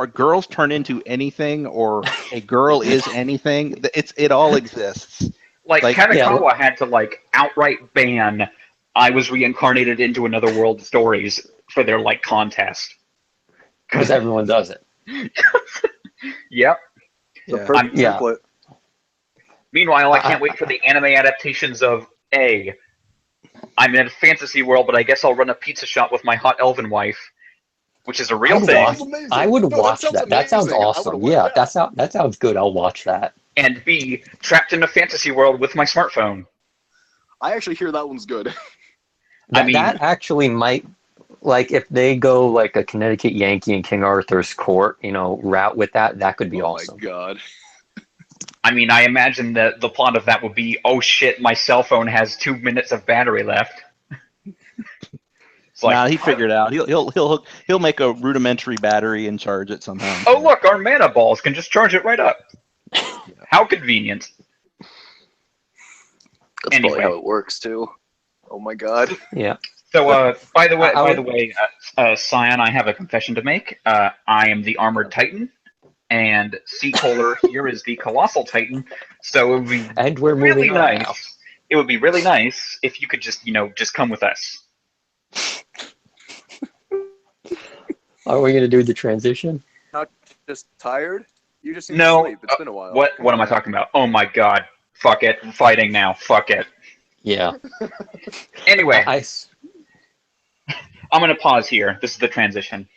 Speaker 2: into anything, or a girl is anything. It all exists.
Speaker 1: Like Kanekawa had to like outright ban "I was reincarnated into another world" stories for their like contest.
Speaker 3: Because everyone does it.
Speaker 1: Yep.
Speaker 4: Yeah.
Speaker 1: Meanwhile, I can't wait for the anime adaptations of I'm in a fantasy world, but I guess I'll run a pizza shop with my hot elven wife, which is a real thing.
Speaker 3: I would watch that. That sounds awesome. Yeah, that sounds good. I'll watch that.
Speaker 1: And B, trapped in a fantasy world with my smartphone.
Speaker 4: I actually hear that one's good.
Speaker 3: That actually might, like, if they go like a Connecticut Yankee and King Arthur's Court, route with that could be awesome.
Speaker 4: Oh my god.
Speaker 1: I mean, I imagine that the plot of that would be, oh shit, my cell phone has 2 minutes of battery left.
Speaker 2: It's like, nah, he figured out. He'll make a rudimentary battery and charge it somehow.
Speaker 1: Oh look, our mana balls can just charge it right up. How convenient.
Speaker 4: That's probably how it works too. Oh my god.
Speaker 3: Yeah.
Speaker 1: So, by the way, Cyan, I have a confession to make. I am the Armored Titan. And C-Kohler here is the Colossal Titan, so it would be really nice. It would be really nice if you could just come with us.
Speaker 3: Are we going to do the transition?
Speaker 4: Not just tired? You just need to
Speaker 1: No.
Speaker 4: sleep. It's been a while.
Speaker 1: What
Speaker 4: Come
Speaker 1: am I
Speaker 4: on.
Speaker 1: talking about? Oh my god. Fuck it. I'm fighting now. Fuck it.
Speaker 3: Yeah.
Speaker 1: Anyway,
Speaker 3: I
Speaker 1: I'm going to pause here. This is the transition.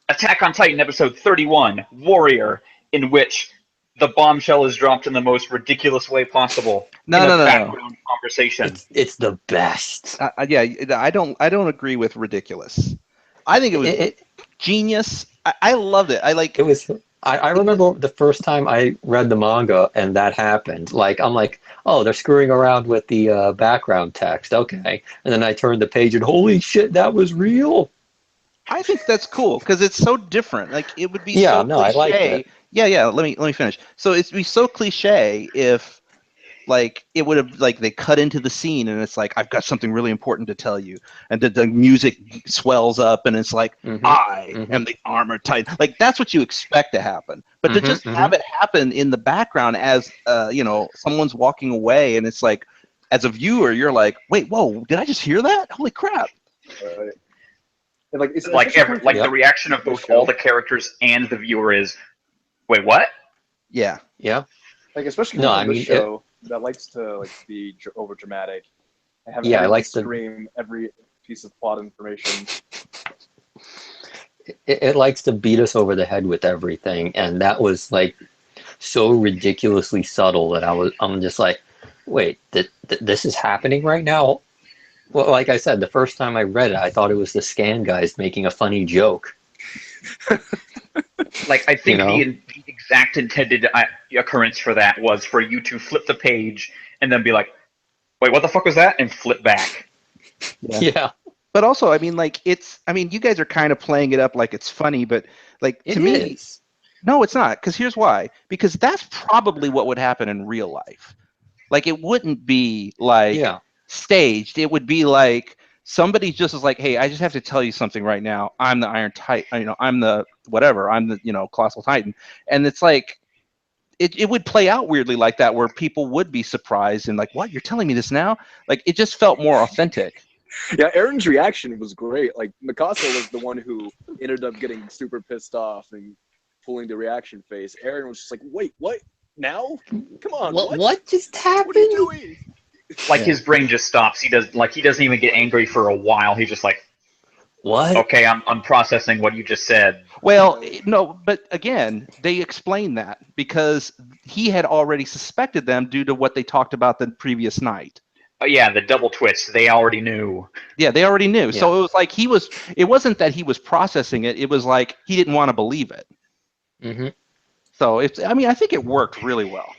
Speaker 1: Attack on Titan episode 31, Warrior, in which the bombshell is dropped in the most ridiculous way possible in a
Speaker 2: No.
Speaker 1: background conversation.
Speaker 3: it's the best.
Speaker 2: Yeah, I don't agree with ridiculous. I think it was genius. I loved it.
Speaker 3: It was. I remember the first time I read the manga and that happened. Like I'm like, oh, they're screwing around with the background text. Okay, and then I turned the page and holy shit, that was real.
Speaker 2: I think that's cool because it's so different. Like it would be
Speaker 3: Yeah,
Speaker 2: so
Speaker 3: no, I liked
Speaker 2: cliche.
Speaker 3: it.
Speaker 2: Yeah. Let me finish. So it'd be so cliche if like it would have like they cut into the scene and it's like I've got something really important to tell you, and the music swells up and it's like I am the armored titan. Like that's what you expect to happen, but to just have it happen in the background as someone's walking away and it's like as a viewer you're like, wait, whoa, did I just hear that? Holy crap!
Speaker 4: And like, it's
Speaker 1: The reaction of both all the characters and the viewer is, wait, what?
Speaker 2: Yeah.
Speaker 4: Like especially
Speaker 3: No,
Speaker 4: from this show that likes to like be over dramatic and have
Speaker 3: I like
Speaker 4: scream every piece of plot information.
Speaker 3: It likes to beat us over the head with everything, and that was like so ridiculously subtle that I'm just like, wait, this is happening right now. Well, like I said, the first time I read it, I thought it was the scan guys making a funny joke.
Speaker 1: Like, I think the exact intended occurrence for that was for you to flip the page and then be like, wait, what the fuck was that? And flip back.
Speaker 3: Yeah.
Speaker 2: But also, I mean, like, you guys are kind of playing it up like it's funny, but, like, to me, no, it's not. Because here's why. Because that's probably what would happen in real life. Like, it wouldn't be, like, staged. It would be like somebody just is like, hey, I just have to tell you something right now. I'm the Iron Titan, I'm the whatever. I'm the, Colossal Titan. And it's like, it would play out weirdly like that where people would be surprised and like, what? You're telling me this now? Like, it just felt more authentic.
Speaker 4: Yeah, Aaron's reaction was great. Like Mikasa was the one who ended up getting super pissed off and pulling the reaction face. Aaron was just like, "Wait, what? Now? Come on,
Speaker 3: what just happened?
Speaker 4: What are you doing?"
Speaker 1: Like his brain just stops. He doesn't even get angry for a while. He's just like,
Speaker 3: what?
Speaker 1: Okay, I'm processing what you just said.
Speaker 2: Well, no, but again, they explained that because he had already suspected them due to what they talked about the previous night.
Speaker 1: Yeah, the double twist. They already knew.
Speaker 2: Yeah, they already knew.
Speaker 3: Yeah.
Speaker 2: So it was like it wasn't that he was processing it. It was like he didn't want to believe it.
Speaker 3: Mm-hmm.
Speaker 2: So I think it worked really well.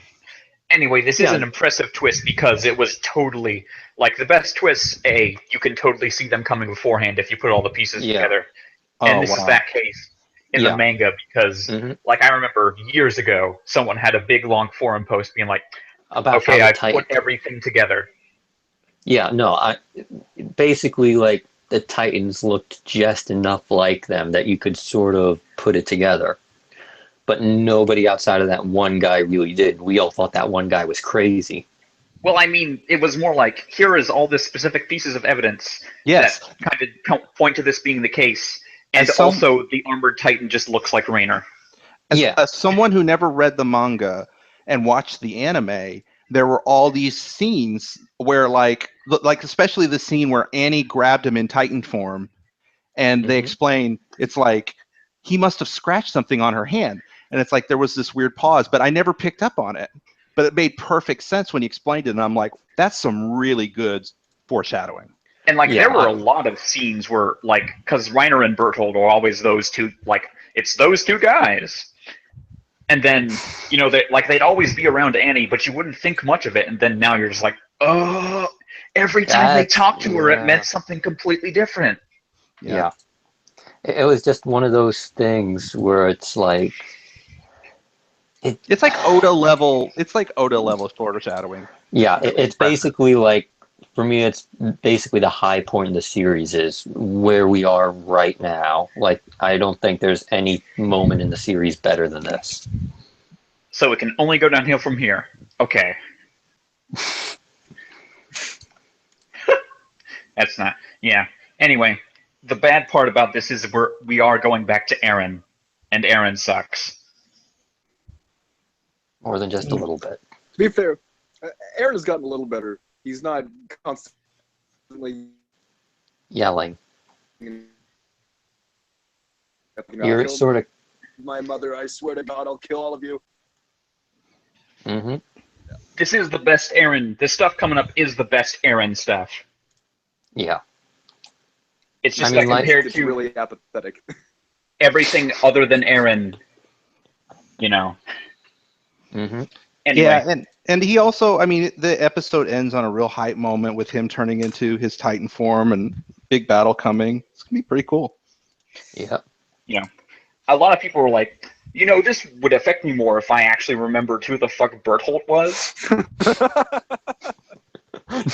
Speaker 1: Anyway, this is an impressive twist because it was totally, like, the best twists, you can totally see them coming beforehand if you put all the pieces together. And this is that case in the manga because, like, I remember years ago, someone had a big, long forum post being like, okay, I've put everything together.
Speaker 3: Yeah, no, basically, like, the Titans looked just enough like them that you could sort of put it together. But nobody outside of that one guy really did. We all thought that one guy was crazy.
Speaker 1: Well, I mean, it was more like, here is all the specific pieces of evidence that kind of point to this being the case. And also, the armored Titan just looks like Rainer.
Speaker 2: As someone who never read the manga and watched the anime, there were all these scenes where, like especially the scene where Annie grabbed him in Titan form, and they explain it's like he must have scratched something on her hand, and it's like there was this weird pause, but I never picked up on it. But it made perfect sense when he explained it, and I'm like, that's some really good foreshadowing.
Speaker 1: And, like, there were a lot of scenes where, like, because Reiner and Berthold are always those two, like, it's those two guys. And then, they'd always be around Annie, but you wouldn't think much of it. And then now you're just like, oh, every time they talked to her, it meant something completely different.
Speaker 3: Yeah. It was just one of those things where it's like...
Speaker 2: It's like Oda level foreshadowing.
Speaker 3: Yeah, it's basically like, for me, it's basically the high point in the series is where we are right now. Like, I don't think there's any moment in the series better than this.
Speaker 1: So it can only go downhill from here. Okay. That's not... Yeah. Anyway, the bad part about this is we are going back to Eren, and Eren sucks.
Speaker 3: More than just a little bit.
Speaker 4: To be fair, Aaron has gotten a little better. He's not constantly
Speaker 3: Yelling.
Speaker 4: You're
Speaker 3: sort of...
Speaker 4: my mother, I swear to God, I'll kill all of you.
Speaker 3: Mm-hmm.
Speaker 1: This is the best Aaron. This stuff coming up is the best Aaron stuff.
Speaker 3: Yeah.
Speaker 1: It's just that compared
Speaker 4: it's
Speaker 1: to
Speaker 4: really apathetic.
Speaker 1: everything other than Aaron, you know.
Speaker 3: Mm-hmm.
Speaker 1: Anyway.
Speaker 2: Yeah, and he also, I mean, the episode ends on a real hype moment with him turning into his Titan form and big battle coming. It's gonna be pretty cool.
Speaker 3: Yeah.
Speaker 1: You know, a lot of people were like, you know, this would affect me more if I actually remembered who the fuck Bertholdt was.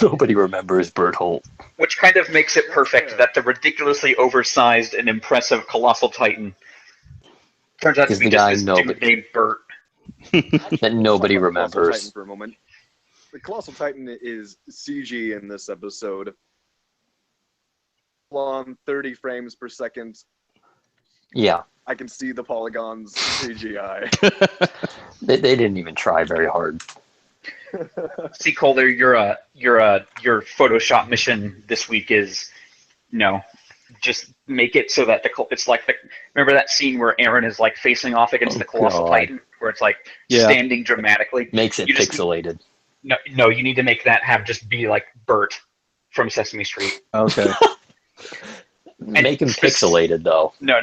Speaker 3: Nobody remembers Bertholdt.
Speaker 1: Which kind of makes it perfect that the ridiculously oversized and impressive Colossal Titan turns out to be just this dude named Bert.
Speaker 3: That nobody remembers.
Speaker 4: Colossal Titan for a moment. The Colossal Titan is CG in this episode. Long 30 frames per second.
Speaker 3: Yeah.
Speaker 4: I can see the polygons CGI.
Speaker 3: They didn't even try very hard.
Speaker 1: See, Colder, your Photoshop mission this week is, you know, just make it so that it's like remember that scene where Aaron is like facing off against the Colossal Titan, where it's like standing dramatically.
Speaker 3: Makes it pixelated.
Speaker 1: No, you need to make that just be like Bert from Sesame Street.
Speaker 2: Okay.
Speaker 3: Make him pixelated though.
Speaker 1: No,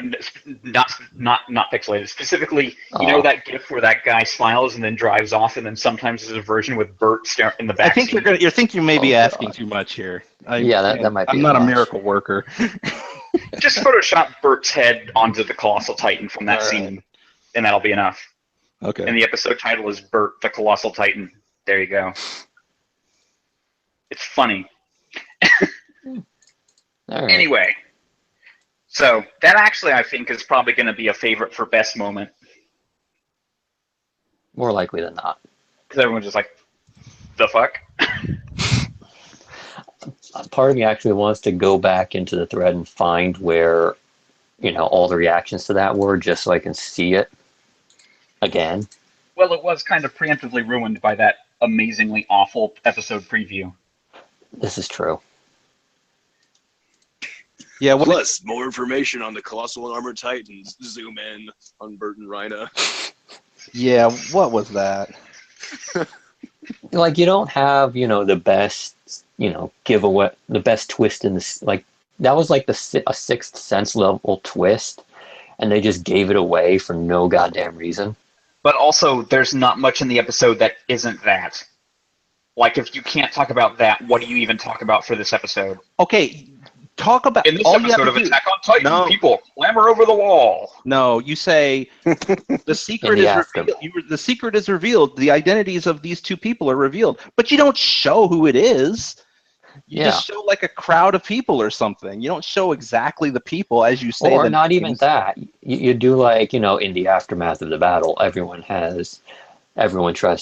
Speaker 1: not pixelated. Specifically, you know that GIF where that guy smiles and then drives off, and then sometimes there's a version with Bert in the back.
Speaker 2: I think you think you may be asking too much here.
Speaker 3: That might be.
Speaker 2: I'm not a miracle worker.
Speaker 1: Just Photoshop Bert's head onto the Colossal Titan from that scene, and that'll be enough.
Speaker 2: Okay.
Speaker 1: And the episode title is Bert the Colossal Titan. There you go. It's funny. Anyway. So that actually, I think, is probably going to be a favorite for best moment.
Speaker 3: More likely than not.
Speaker 1: Because everyone's just like, the fuck?
Speaker 3: Part of me actually wants to go back into the thread and find where, you know, all the reactions to that were, just so I can see it again.
Speaker 1: Well, it was kind of preemptively ruined by that amazingly awful episode preview.
Speaker 3: This is true.
Speaker 4: Yeah. Plus, more information on the Colossal Armored Titans. Zoom in on Bert and Rhina.
Speaker 2: Yeah, what was that?
Speaker 3: Like, you don't have, you know, the best, you know, giveaway, the best twist in this. Like, that was like a Sixth Sense level twist, and they just gave it away for no goddamn reason.
Speaker 1: But also, there's not much in the episode that isn't that. Like, if you can't talk about that, what do you even talk about for this episode?
Speaker 2: Okay. Talk about
Speaker 1: in this episode of Attack on Titan. People clamber over the wall.
Speaker 2: No, you say the secret is revealed. The secret is revealed. The identities of these two people are revealed, but you don't show who it is. You just show like a crowd of people or something. You don't show exactly the people as you say.
Speaker 3: Or not even that. You do like, you know, in the aftermath of the battle, everyone tries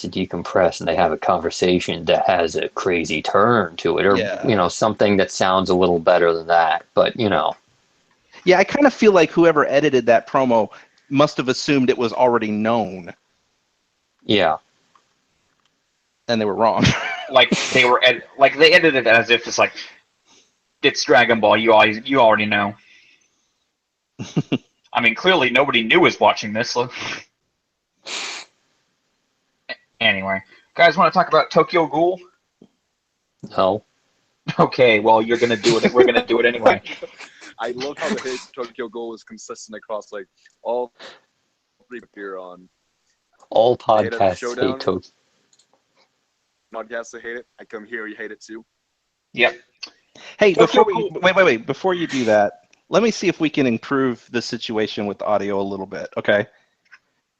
Speaker 3: to decompress and they have a conversation that has a crazy turn to it, or you know, something that sounds a little better than that, but you know.
Speaker 2: Yeah, I kind of feel like whoever edited that promo must have assumed it was already known.
Speaker 3: Yeah.
Speaker 2: And they were wrong.
Speaker 1: they edited it as if it's like, it's Dragon Ball, you already know. I mean, clearly nobody new is watching this, so. Anyway, guys, want to talk about Tokyo Ghoul?
Speaker 3: No.
Speaker 1: Okay, well, you're gonna do it. We're gonna do it anyway.
Speaker 4: I love how the hate Tokyo Ghoul is consistent across like all three appear on.
Speaker 3: All podcasts hate Tokyo.
Speaker 4: Podcasts hate it. I come here, you hate it too.
Speaker 1: Yep.
Speaker 2: Hey, wait! Before you do that, let me see if we can improve the situation with audio a little bit. Okay.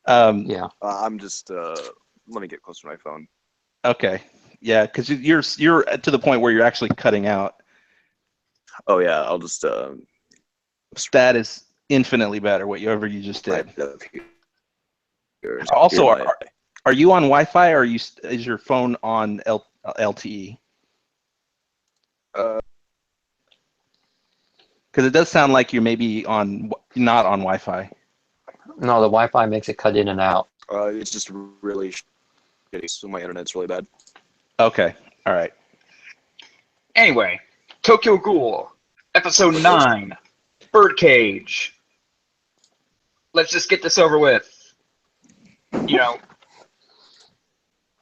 Speaker 4: I'm just. Let me get closer to my phone.
Speaker 2: Okay. Yeah, because you're to the point where you're actually cutting out.
Speaker 4: Oh yeah, I'll just.
Speaker 2: That is infinitely better. Whatever you just did. Also, are you on Wi-Fi or is your phone on LTE? Because it does sound like you may be not on Wi-Fi.
Speaker 3: No, the Wi-Fi makes it cut in and out.
Speaker 4: It's just really so my internet's really bad.
Speaker 2: Okay. All right.
Speaker 1: Anyway, Tokyo Ghoul, episode 9, Birdcage. Let's just get this over with. You know,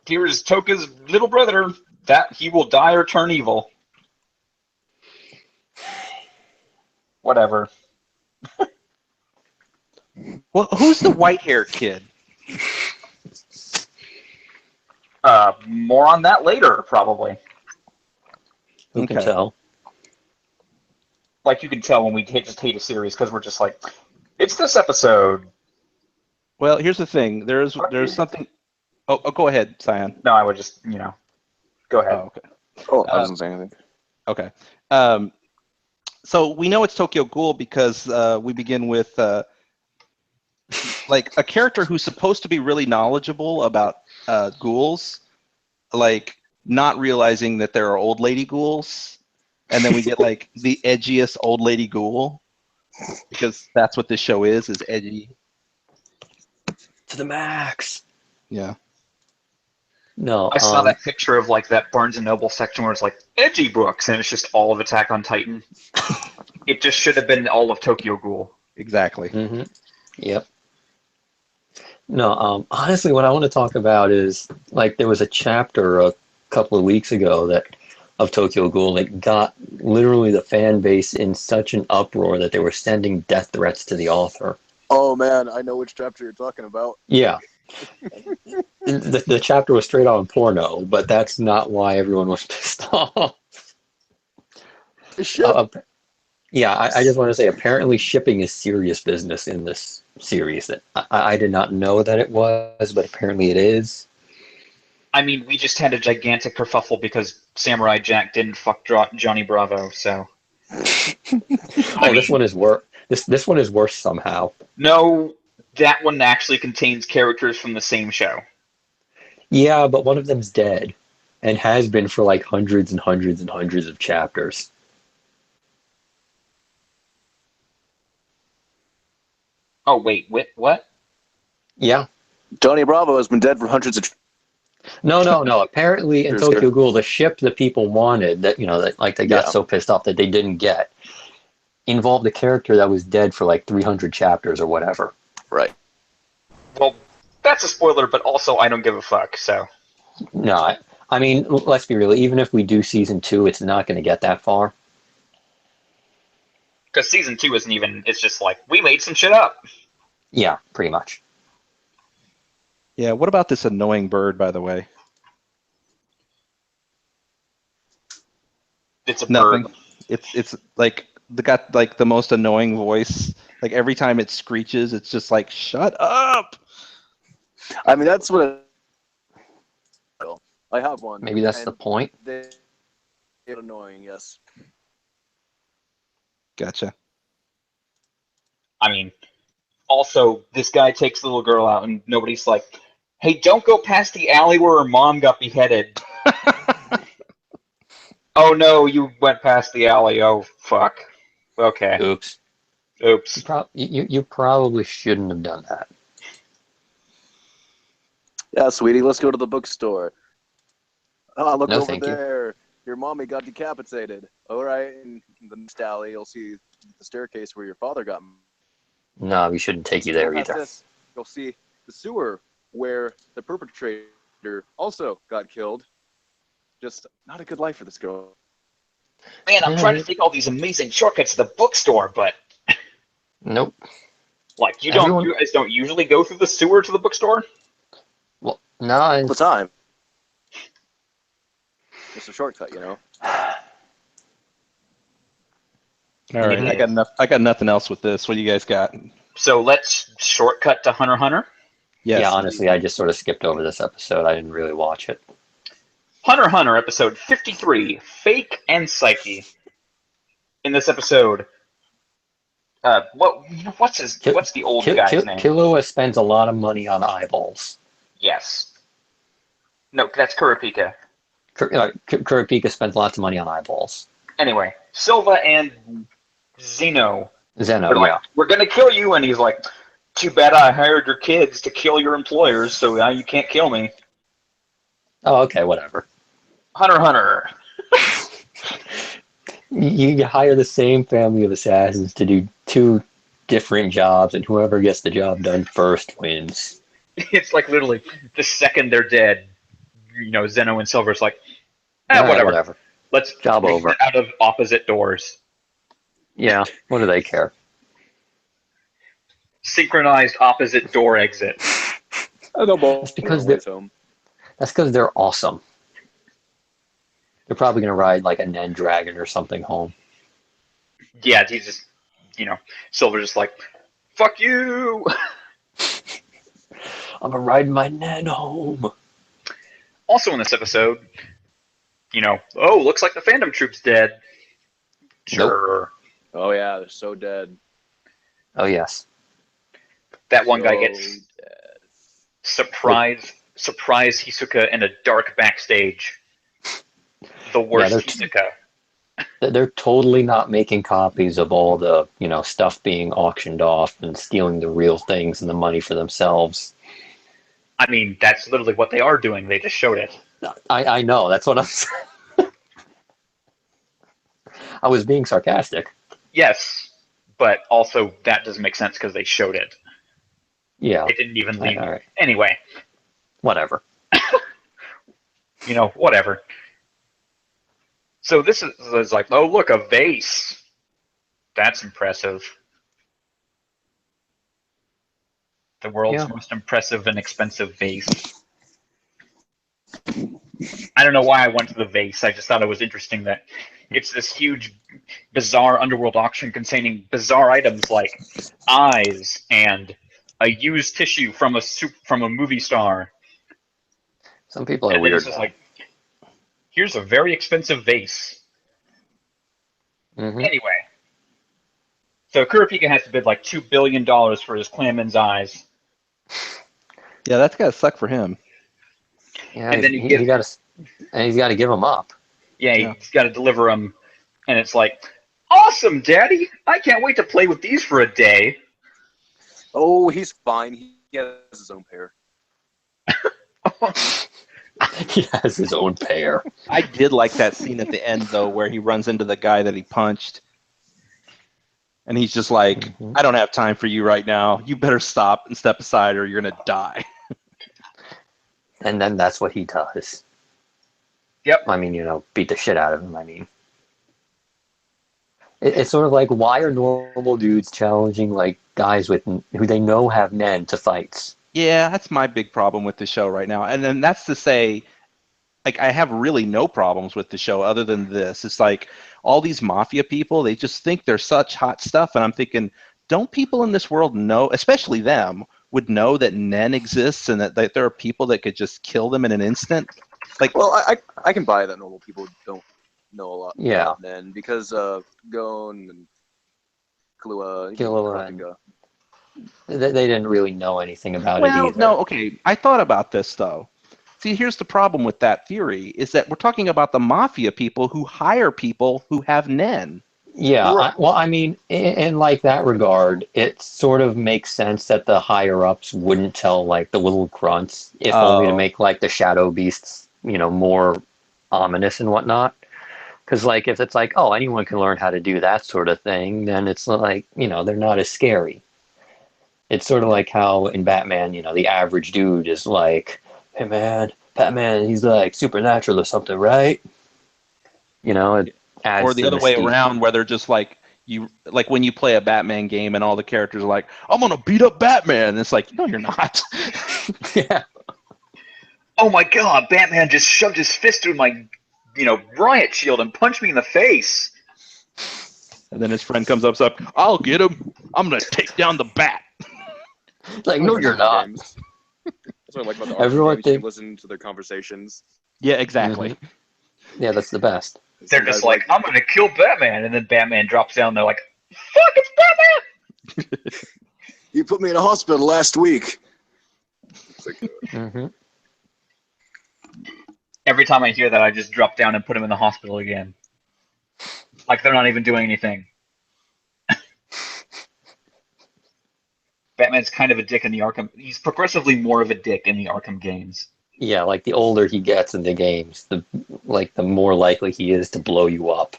Speaker 1: here's Toka's little brother, that he will die or turn evil. Whatever.
Speaker 2: Well, who's the white-haired kid?
Speaker 1: More on that later, probably.
Speaker 3: Who can tell?
Speaker 1: Like, you can tell when we just hate a series, because we're just like, it's this episode.
Speaker 2: Well, here's the thing. There's something... Oh, go ahead, Cyan.
Speaker 1: No, I would just, go ahead.
Speaker 2: Oh, okay.
Speaker 4: Oh, I wasn't saying anything.
Speaker 2: Okay. So we know it's Tokyo Ghoul because we begin with like a character who's supposed to be really knowledgeable about ghouls, like not realizing that there are old lady ghouls, and then we get like the edgiest old lady ghoul because that's what this show is edgy
Speaker 3: To the max.
Speaker 2: Yeah.
Speaker 3: No,
Speaker 1: I saw that picture of like that Barnes and Noble section where it's like edgy books, and it's just all of Attack on Titan. It just should have been all of Tokyo Ghoul.
Speaker 2: Exactly.
Speaker 3: Mm-hmm. Yep. No, honestly, what I want to talk about is like there was a chapter a couple of weeks ago of Tokyo Ghoul that got literally the fan base in such an uproar that they were sending death threats to the author.
Speaker 4: Oh man, I know which chapter you're talking about.
Speaker 3: Yeah. The chapter was straight on porno, but that's not why everyone was pissed off. Yeah, I just want to say, apparently shipping is serious business in this series. I did not know that it was, but apparently it is.
Speaker 1: I mean, we just had a gigantic kerfuffle because Samurai Jack didn't fuck Johnny Bravo, so...
Speaker 3: This one is worse. This one is worse somehow.
Speaker 1: No, that one actually contains characters from the same show.
Speaker 3: Yeah, but one of them's dead, and has been for like hundreds and hundreds and hundreds of chapters.
Speaker 1: Oh, wait, what?
Speaker 3: Yeah.
Speaker 4: Johnny Bravo has been dead for hundreds of...
Speaker 3: No. Apparently in Tokyo Ghoul, the ship that people wanted, that like they got so pissed off that they didn't get, involved a character that was dead for like 300 chapters or whatever.
Speaker 4: Right.
Speaker 1: Well, that's a spoiler, but also I don't give a fuck, so...
Speaker 3: No, I mean, let's be real. Even if we do season 2, it's not going to get that far.
Speaker 1: Because season 2 isn't even... It's just like, we made some shit up.
Speaker 3: Yeah, pretty much.
Speaker 2: Yeah, what about this annoying bird, by the way?
Speaker 1: It's a
Speaker 2: Nothing.
Speaker 1: bird.
Speaker 2: It's like got like the most annoying voice. Like every time it screeches, it's just like, shut up.
Speaker 4: I mean, that's what I have one.
Speaker 3: Maybe that's the point.
Speaker 4: They're annoying, yes.
Speaker 2: Gotcha.
Speaker 1: I mean, also, this guy takes the little girl out, and nobody's like, hey, don't go past the alley where her mom got beheaded. Oh, no, you went past the alley. Oh, fuck. Okay.
Speaker 3: Oops. You probably shouldn't have done that.
Speaker 4: Yeah, sweetie, let's go to the bookstore. Oh, look
Speaker 3: No,
Speaker 4: over
Speaker 3: thank
Speaker 4: there. Your mommy got decapitated. All right, in the next alley, you'll see the staircase where your father got...
Speaker 3: No, we shouldn't take you there either.
Speaker 4: This, you'll see the sewer where the perpetrator also got killed. Just not a good life for this girl.
Speaker 1: Man, I'm trying to take all these amazing shortcuts to the bookstore, but...
Speaker 3: Nope.
Speaker 1: Like, you guys don't usually go through the sewer to the bookstore?
Speaker 3: Well, no.
Speaker 4: All the time. It's a shortcut, you know?
Speaker 2: All right, I got nothing else with this. What do you guys got?
Speaker 1: So let's shortcut to Hunter x Hunter.
Speaker 2: Yes.
Speaker 3: Yeah, honestly, I just sort of skipped over this episode. I didn't really watch it.
Speaker 1: Hunter x Hunter, episode 53, Fake and Psyche. In this episode, what's the old guy's name?
Speaker 3: Killua spends a lot of money on eyeballs.
Speaker 1: Yes. No, that's Kurapika.
Speaker 3: Kurapika spends lots of money on eyeballs.
Speaker 1: Anyway, Silva and Zeno.
Speaker 3: Yeah.
Speaker 1: We're gonna kill you, and he's like, too bad I hired your kids to kill your employers, so now you can't kill me.
Speaker 3: Oh, okay, whatever.
Speaker 1: Hunter x Hunter.
Speaker 3: You hire the same family of assassins to do two different jobs, and whoever gets the job done first wins.
Speaker 1: It's like literally the second they're dead, Zeno and Silver's like,
Speaker 3: All right,
Speaker 1: whatever.
Speaker 3: whatever.
Speaker 1: Let's
Speaker 3: Job over.
Speaker 1: exit out of opposite doors.
Speaker 3: Yeah, what do they care?
Speaker 1: Synchronized opposite door exit.
Speaker 4: They'll both
Speaker 3: That's because
Speaker 4: home.
Speaker 3: That's because they're awesome. They're probably gonna ride like a Nen Dragon or something home.
Speaker 1: Yeah, he's just, Silver's just like, fuck you.
Speaker 3: I'm gonna ride my Nen home.
Speaker 1: Also in this episode, looks like the Phantom Troop's dead. Sure.
Speaker 3: Nope.
Speaker 4: Oh yeah, they're so dead.
Speaker 3: Oh yes.
Speaker 1: That one guy gets surprise Hisoka in a dark backstage. The worst Hisoka.
Speaker 3: They're totally not making copies of all the, stuff being auctioned off and stealing the real things and the money for themselves.
Speaker 1: I mean, that's literally what they are doing. They just showed it.
Speaker 3: I know. That's what I'm saying. I was being sarcastic.
Speaker 1: Yes, but also that doesn't make sense because they showed it.
Speaker 3: Yeah.
Speaker 1: It didn't even leave.
Speaker 3: Right.
Speaker 1: Anyway.
Speaker 3: Whatever.
Speaker 1: Whatever. So this is like, oh, look, a vase. That's impressive. The world's most impressive and expensive vase. I don't know why I went to the vase. I just thought it was interesting that it's this huge, bizarre underworld auction containing bizarre items like eyes and a used tissue from a movie star.
Speaker 3: Some people are weird.
Speaker 1: It's like, here's a very expensive vase.
Speaker 3: Mm-hmm.
Speaker 1: Anyway, so Kurapika has to bid like $2 billion for his Clanman's eyes.
Speaker 2: Yeah, that's gotta suck for him.
Speaker 3: Yeah, and then he's got to give them up.
Speaker 1: Yeah, he's got to deliver them, and it's like, awesome, Daddy! I can't wait to play with these for a day.
Speaker 4: Oh, he's fine. He has his own pair.
Speaker 3: He has his own pair.
Speaker 2: I did like that scene at the end, though, where he runs into the guy that he punched. And he's just like, I don't have time for you right now. You better stop and step aside or you're going to die.
Speaker 3: And then that's what he does.
Speaker 1: Yep.
Speaker 3: I mean, beat the shit out of him, I mean. It's sort of like, why are normal dudes challenging, like, guys who they know have Nen to fights?
Speaker 2: Yeah, that's my big problem with the show right now. And then that's to say, like, I have really no problems with the show other than this. It's like all these mafia people, they just think they're such hot stuff. And I'm thinking, don't people in this world know, especially them, would know that Nen exists and that there are people that could just kill them in an instant? Like,
Speaker 4: well, I can buy that normal people don't know a lot about Nen because Gon and Killua,
Speaker 3: they didn't really know anything about it either.
Speaker 2: No, okay. I thought about this, though. See, here's the problem with that theory, is that we're talking about the mafia people who hire people who have Nen.
Speaker 3: Yeah, right. Well, I mean, in like that regard, it sort of makes sense that the higher-ups wouldn't tell, like, the little grunts, if only to make, like, the shadow beasts, more ominous and whatnot. Because, like, if it's like, oh, anyone can learn how to do that sort of thing, then it's like, they're not as scary. It's sort of like how in Batman, the average dude is like, hey, man, Batman, he's, like, supernatural or something, right? It adds
Speaker 2: or the other way around, where they're just like, like when you play a Batman game and all the characters are like, I'm gonna beat up Batman, and it's like, no, you're not.
Speaker 3: Yeah.
Speaker 1: Oh my God! Batman just shoved his fist through my, riot shield and punched me in the face.
Speaker 2: And then his friend comes up, I'll get him. I'm gonna take down the Bat.
Speaker 3: Like, no, you're not.
Speaker 4: That's what I like about the Everyone games. You listen to their conversations.
Speaker 2: Yeah, exactly.
Speaker 3: Mm-hmm. Yeah, that's the best.
Speaker 1: They're just like, I'm gonna kill Batman, and then Batman drops down. They're like, fuck, it's Batman!
Speaker 4: You put me in a hospital last week.
Speaker 3: Mm-hmm.
Speaker 1: Every time I hear that, I just drop down and put him in the hospital again. Like they're not even doing anything. Batman's kind of a dick in the Arkham. He's progressively more of a dick in the Arkham games.
Speaker 3: Yeah, like the older he gets in the games, the more likely he is to blow you up.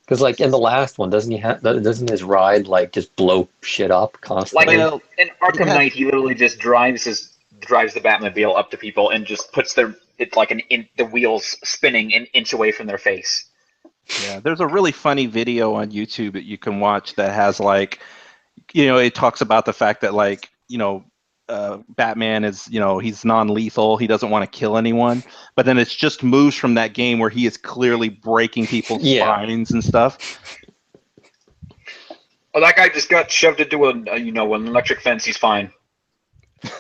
Speaker 3: Because like in the last one, doesn't his ride like just blow shit up
Speaker 1: Like
Speaker 3: constantly?
Speaker 2: Well,
Speaker 1: in Arkham
Speaker 2: yeah,
Speaker 1: Knight, he literally just drives the Batmobile up to people and just puts the wheels spinning an inch away from their face.
Speaker 2: yeah. There's a really funny video on YouTube that you can watch that has like, it talks about the fact that like, Batman is, he's non-lethal. He doesn't want to kill anyone. But then it's just moves from that game where he is clearly breaking people's
Speaker 3: Yeah.
Speaker 2: spines and stuff.
Speaker 1: Oh, that guy just got shoved into an electric fence. He's fine.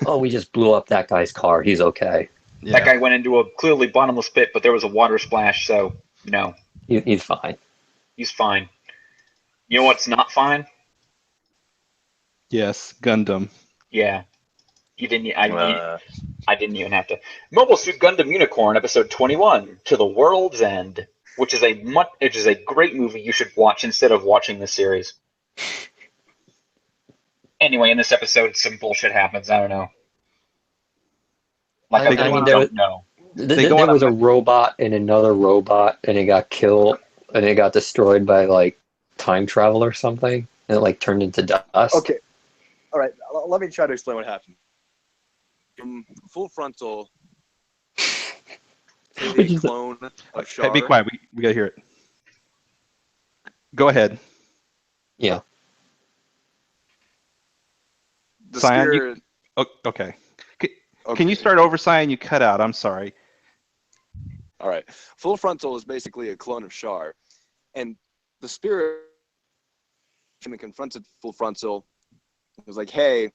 Speaker 3: Oh, we just blew up that guy's car. He's okay.
Speaker 2: Yeah.
Speaker 1: That guy went into a clearly bottomless pit, but there was a water splash, so
Speaker 3: He's fine.
Speaker 1: he's fine. You know what's not fine?
Speaker 2: Yes, Gundam.
Speaker 1: Yeah, you didn't.
Speaker 4: Uh,
Speaker 1: I didn't even have to. Mobile Suit Gundam Unicorn, episode 21, To the World's End, which is a great movie you should watch instead of watching the series. Anyway, in this episode, some bullshit happens. I don't know. Like
Speaker 3: I
Speaker 1: I
Speaker 3: mean,
Speaker 1: don't know.
Speaker 3: there was a robot and another robot, and it got killed, and it got destroyed by like time travel or something, and it like turned into dust.
Speaker 4: okay, all right. Let me try to explain what happened. From Full Frontal, a clone of Char.
Speaker 2: Hey, be quiet. We gotta hear it. Go ahead.
Speaker 3: Yeah.
Speaker 4: The
Speaker 2: Cyan,
Speaker 4: spirit.
Speaker 2: okay. Can you start over, Cyan? You cut out. I'm sorry.
Speaker 4: All right. Full Frontal is basically a clone of Char, and the spirit came and confronted Full Frontal. It was like, "Hey,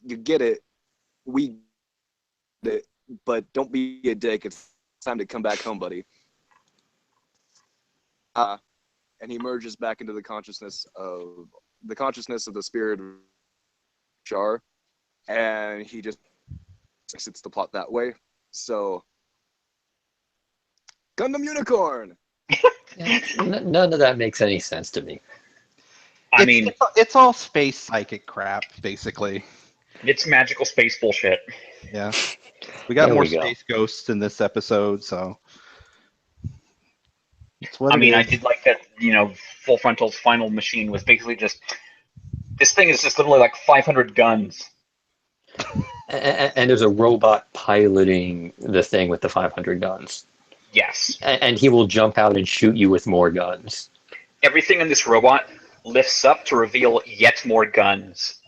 Speaker 4: you get it. We get it, but don't be a dick. It's time to come back home, buddy." And he merges back into the consciousness of the spirit of Char, and he just exits the plot that way. So, Gundam Unicorn.
Speaker 3: None of that makes any sense to me.
Speaker 2: It's all space psychic crap, basically.
Speaker 1: It's magical space bullshit.
Speaker 2: Yeah. We got
Speaker 3: There
Speaker 2: more
Speaker 3: we go.
Speaker 2: space ghosts in this episode, so it's what
Speaker 1: I
Speaker 2: it
Speaker 1: mean, I
Speaker 2: is.
Speaker 1: did like that. Full Frontal's final machine was basically just this thing is just literally like 500 guns.
Speaker 3: And there's a robot piloting the thing with the 500 guns.
Speaker 1: Yes.
Speaker 3: And he will jump out and shoot you with more guns.
Speaker 1: Everything in this robot lifts up to reveal yet more guns.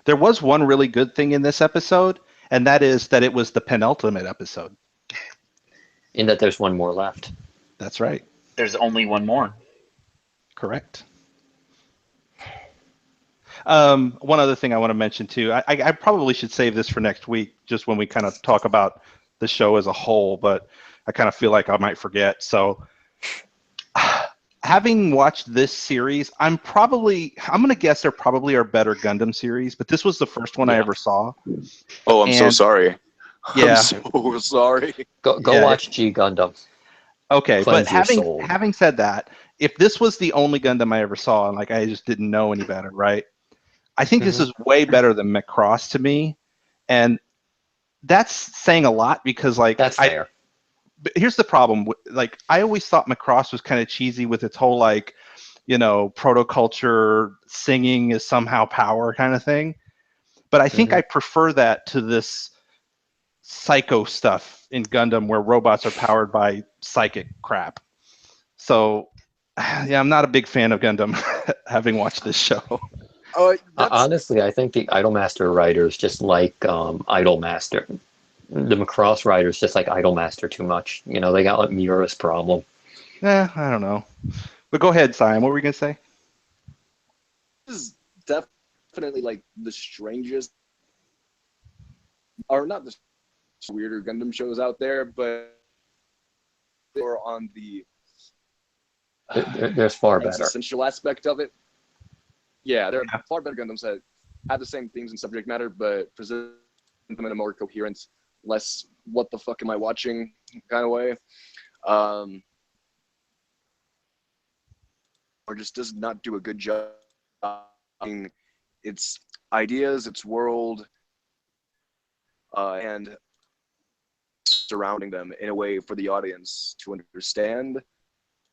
Speaker 2: There was one really good thing in this episode, and that is that it was the penultimate episode.
Speaker 3: In that there's one more left.
Speaker 2: That's right.
Speaker 1: There's only one more.
Speaker 2: Correct. One other thing I want to mention too, I probably should save this for next week, just when we kind of talk about the show as a whole, but I kind of feel like I might forget. So having watched this series, I'm going to guess there probably are better Gundam series, but this was the first one I ever saw.
Speaker 4: Oh, I'm so sorry.
Speaker 2: Yeah.
Speaker 4: I'm so sorry.
Speaker 3: Go watch G Gundam.
Speaker 2: Okay,
Speaker 3: Cleanse
Speaker 2: but
Speaker 3: your soul.
Speaker 2: having said that, if this was the only Gundam I ever saw, and like I just didn't know any better, right? I think this is way better than Macross to me, and that's saying a lot because like
Speaker 3: That's fair.
Speaker 2: But here's the problem. Like I always thought Macross was kind of cheesy with its whole like, protoculture singing is somehow power kind of thing. But I think I prefer that to this psycho stuff in Gundam where robots are powered by psychic crap. So yeah, I'm not a big fan of Gundam having watched this show.
Speaker 3: Honestly, I think the Idolmaster writers just like Idolmaster. The Macross writers just like Idolmaster too much. They got like Miura's problem.
Speaker 2: I don't know. But go ahead, Simon. What were you going to say?
Speaker 4: This is definitely like the strangest, or not the weirder Gundam shows out there, but they were on the
Speaker 3: There's far better.
Speaker 4: existential aspect of it. Yeah, there are far better Gundams that have the same themes and subject matter, but present them in a more coherent, less "what the fuck am I watching" kind of way. Or just does not do a good job. It's ideas, its world, and surrounding them in a way for the audience to understand.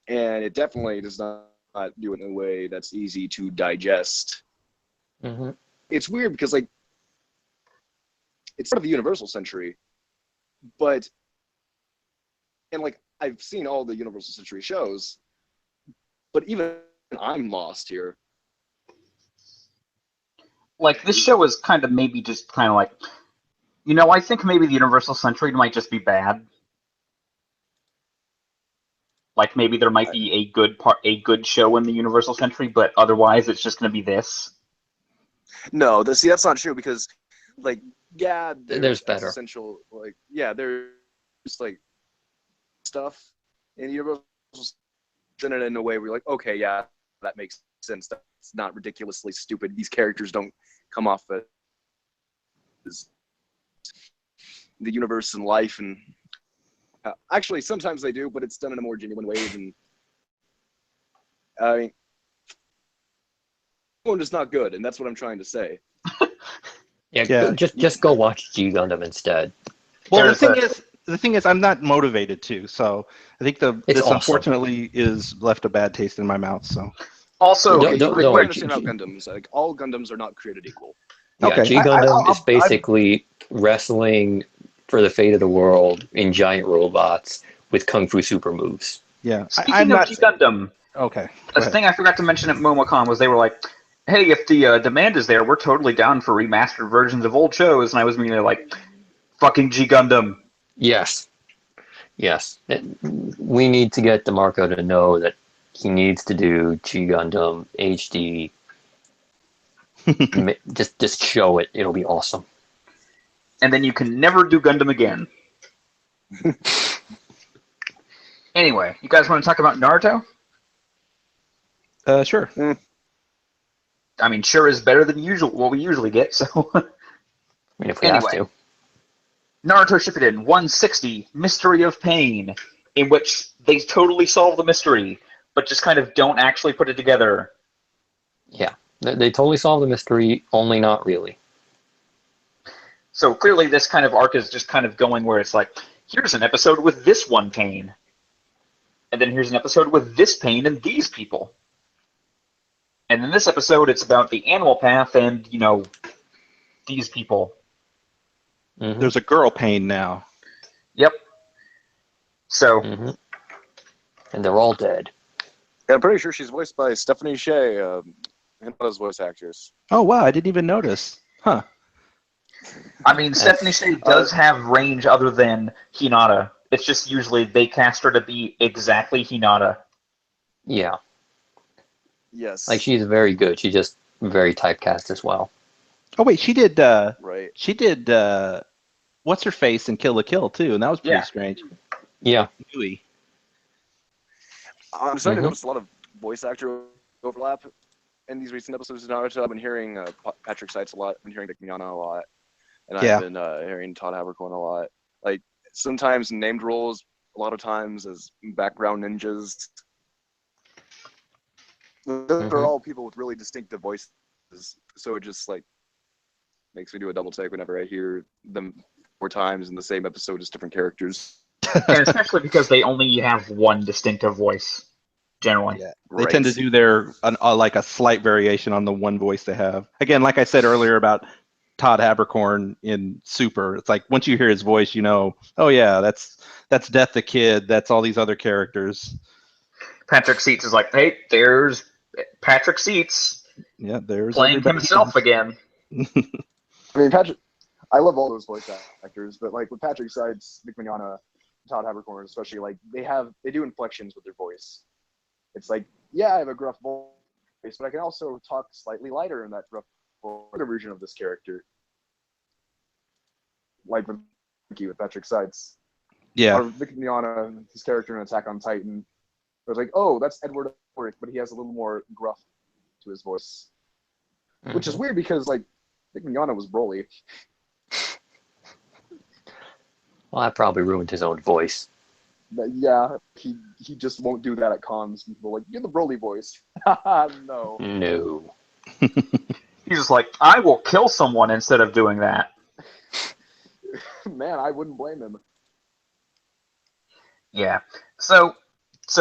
Speaker 4: And it definitely does not do it in a way that's easy to digest.
Speaker 3: Mm-hmm.
Speaker 4: It's weird because, like, it's part of the Universal Century, but, and like, I've seen all the Universal Century shows, but even I'm lost here.
Speaker 1: Like, this show is kind of maybe just kind of like, you know, I think maybe the Universal Century might just be bad. Like, maybe there might be a good show in the Universal Century, but otherwise it's just going to be this.
Speaker 4: No, that's not true because, like, yeah,
Speaker 3: There's better.
Speaker 4: Essential, like, yeah, there's like stuff in Universal Century in a way where you're like, okay, yeah, that makes sense. That's not ridiculously stupid. These characters don't come off as the universe and life, and actually sometimes they do, but it's done in a more genuine way than. I mean, one is not good, and that's what I'm trying to say.
Speaker 3: Yeah. Just go watch G Gundam instead.
Speaker 2: Well, the thing is, I'm not motivated to. So I think this
Speaker 3: awesome.
Speaker 2: Unfortunately is left a bad taste in my mouth. So
Speaker 1: Also,
Speaker 3: Don't
Speaker 4: you
Speaker 3: worry.
Speaker 4: understand about Gundams. Like, all Gundams are not created equal.
Speaker 3: Yeah,
Speaker 2: okay.
Speaker 3: G Gundam is basically wrestling for the fate of the world in giant robots with kung fu super moves.
Speaker 2: Yeah.
Speaker 1: Speaking of G Gundam,
Speaker 2: okay.
Speaker 1: a thing I forgot to mention at MomoCon was they were like, hey, if the demand is there, we're totally down for remastered versions of old shows. And I was immediately like, fucking G Gundam.
Speaker 3: Yes. We need to get DeMarco to know that he needs to do G Gundam HD. just show it. It'll be awesome.
Speaker 1: And then you can never do Gundam again. Anyway, you guys want to talk about Naruto?
Speaker 2: Sure.
Speaker 1: I mean, sure is better than usual. What we usually get. So,
Speaker 3: I mean, if we have to.
Speaker 1: Naruto Shippuden 160, Mystery of Pain, in which they totally solve the mystery, but just kind of don't actually put it together.
Speaker 3: Yeah, they totally solve the mystery, only not really.
Speaker 1: So clearly this kind of arc is just kind of going where it's like, here's an episode with this one pain. And then here's an episode with this pain and these people. And in this episode, it's about the animal path and, you know, these people.
Speaker 3: Mm-hmm.
Speaker 2: There's a girl pain now.
Speaker 1: Yep. So.
Speaker 3: Mm-hmm. And they're all dead.
Speaker 4: Yeah, I'm pretty sure she's voiced by Stephanie Shea, Hinata's voice actress.
Speaker 2: Oh, wow. I didn't even notice. Huh.
Speaker 1: I mean, Stephanie Shea does have range other than Hinata. It's just usually they cast her to be exactly Hinata.
Speaker 3: Yeah.
Speaker 4: Yes.
Speaker 3: Like, she's very good. She's just very typecast as well.
Speaker 2: Oh, wait. She did,
Speaker 4: right.
Speaker 2: She did, What's Her Face in Kill la Kill, too. And that was pretty strange.
Speaker 3: Yeah.
Speaker 2: Gooey.
Speaker 4: I'm starting to notice a lot of voice actor overlap in these recent episodes of Naruto. I've been hearing Patrick Seitz a lot. I've been hearing Nick Miana a lot. And I've been hearing Todd Haberkorn a lot. Like, sometimes named roles, a lot of times as background ninjas. Those are all people with really distinctive voices. So it just, like, makes me do a double take whenever I hear them 4 times in the same episode as different characters.
Speaker 1: And especially because they only have one distinctive voice, generally.
Speaker 2: Yeah, they tend to do like a slight variation on the one voice they have. Again, like I said earlier about Todd Haberkorn in Super, it's like once you hear his voice, you know, oh yeah, that's Death the Kid, that's all these other characters.
Speaker 1: Patrick Seitz is like, hey, there's Patrick Seitz.
Speaker 2: Yeah, there's
Speaker 1: playing himself again.
Speaker 4: I mean, I love all those voice actors, but like with Patrick Seitz, Nick Miana, Todd Haberkorn especially, like they do inflections with their voice. It's like, yeah, I have a gruff voice, but I can also talk slightly lighter in that gruff version of this character. Like with Patrick Seitz.
Speaker 2: Yeah.
Speaker 4: Or Nick Miana, his character in Attack on Titan. It was like, oh, that's Edward Elric, but he has a little more gruff to his voice. Which is weird because, like, Nick Miana was Broly.
Speaker 3: Well, that probably ruined his own voice.
Speaker 4: But yeah, he just won't do that at cons. People are like, you're the Broly voice. No.
Speaker 3: No.
Speaker 1: He's just like, I will kill someone instead of doing that.
Speaker 4: Man, I wouldn't blame him.
Speaker 1: Yeah. So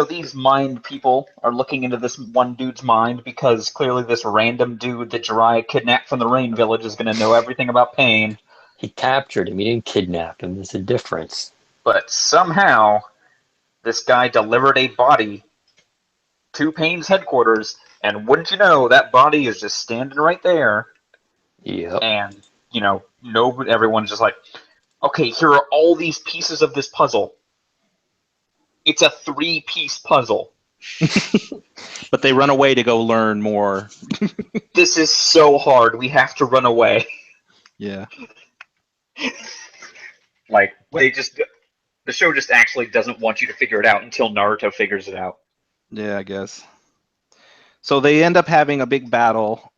Speaker 1: these mind people are looking into this one dude's mind because clearly this random dude that Jiraiya kidnapped from the Rain Village is going to know everything about Pain.
Speaker 3: He captured him. He didn't kidnap him. There's a difference.
Speaker 1: But somehow, this guy delivered a body to Pain's headquarters, and wouldn't you know, that body is just standing right there.
Speaker 3: Yep.
Speaker 1: And, everyone's just like, okay, here are all these pieces of this puzzle. It's a 3-piece puzzle.
Speaker 2: But they run away to go learn more.
Speaker 1: This is so hard. We have to run away.
Speaker 2: Yeah.
Speaker 1: Like, the show just actually doesn't want you to figure it out until Naruto figures it out.
Speaker 2: Yeah, I guess. So they end up having a big battle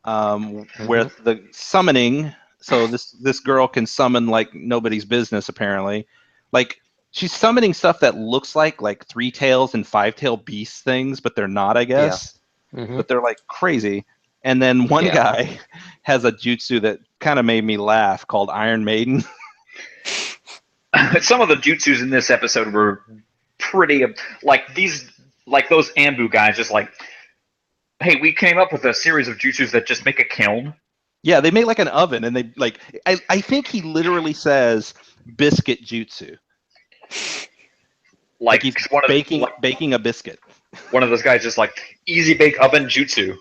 Speaker 2: with the summoning. So this girl can summon like nobody's business, apparently. Like, she's summoning stuff that looks like 3-tails and 5-tail beast things, but they're not, I guess.
Speaker 3: Yeah. Mm-hmm.
Speaker 2: But they're like crazy. And then one guy has a jutsu that kind of made me laugh called Iron Maiden.
Speaker 1: Some of the jutsus in this episode were pretty like those Ambu guys just like, hey, we came up with a series of jutsus that just make a kiln.
Speaker 2: Yeah, they make like an oven, and they like I think he literally says biscuit jutsu. Like he's baking a biscuit.
Speaker 1: One of those guys just like easy bake oven jutsu.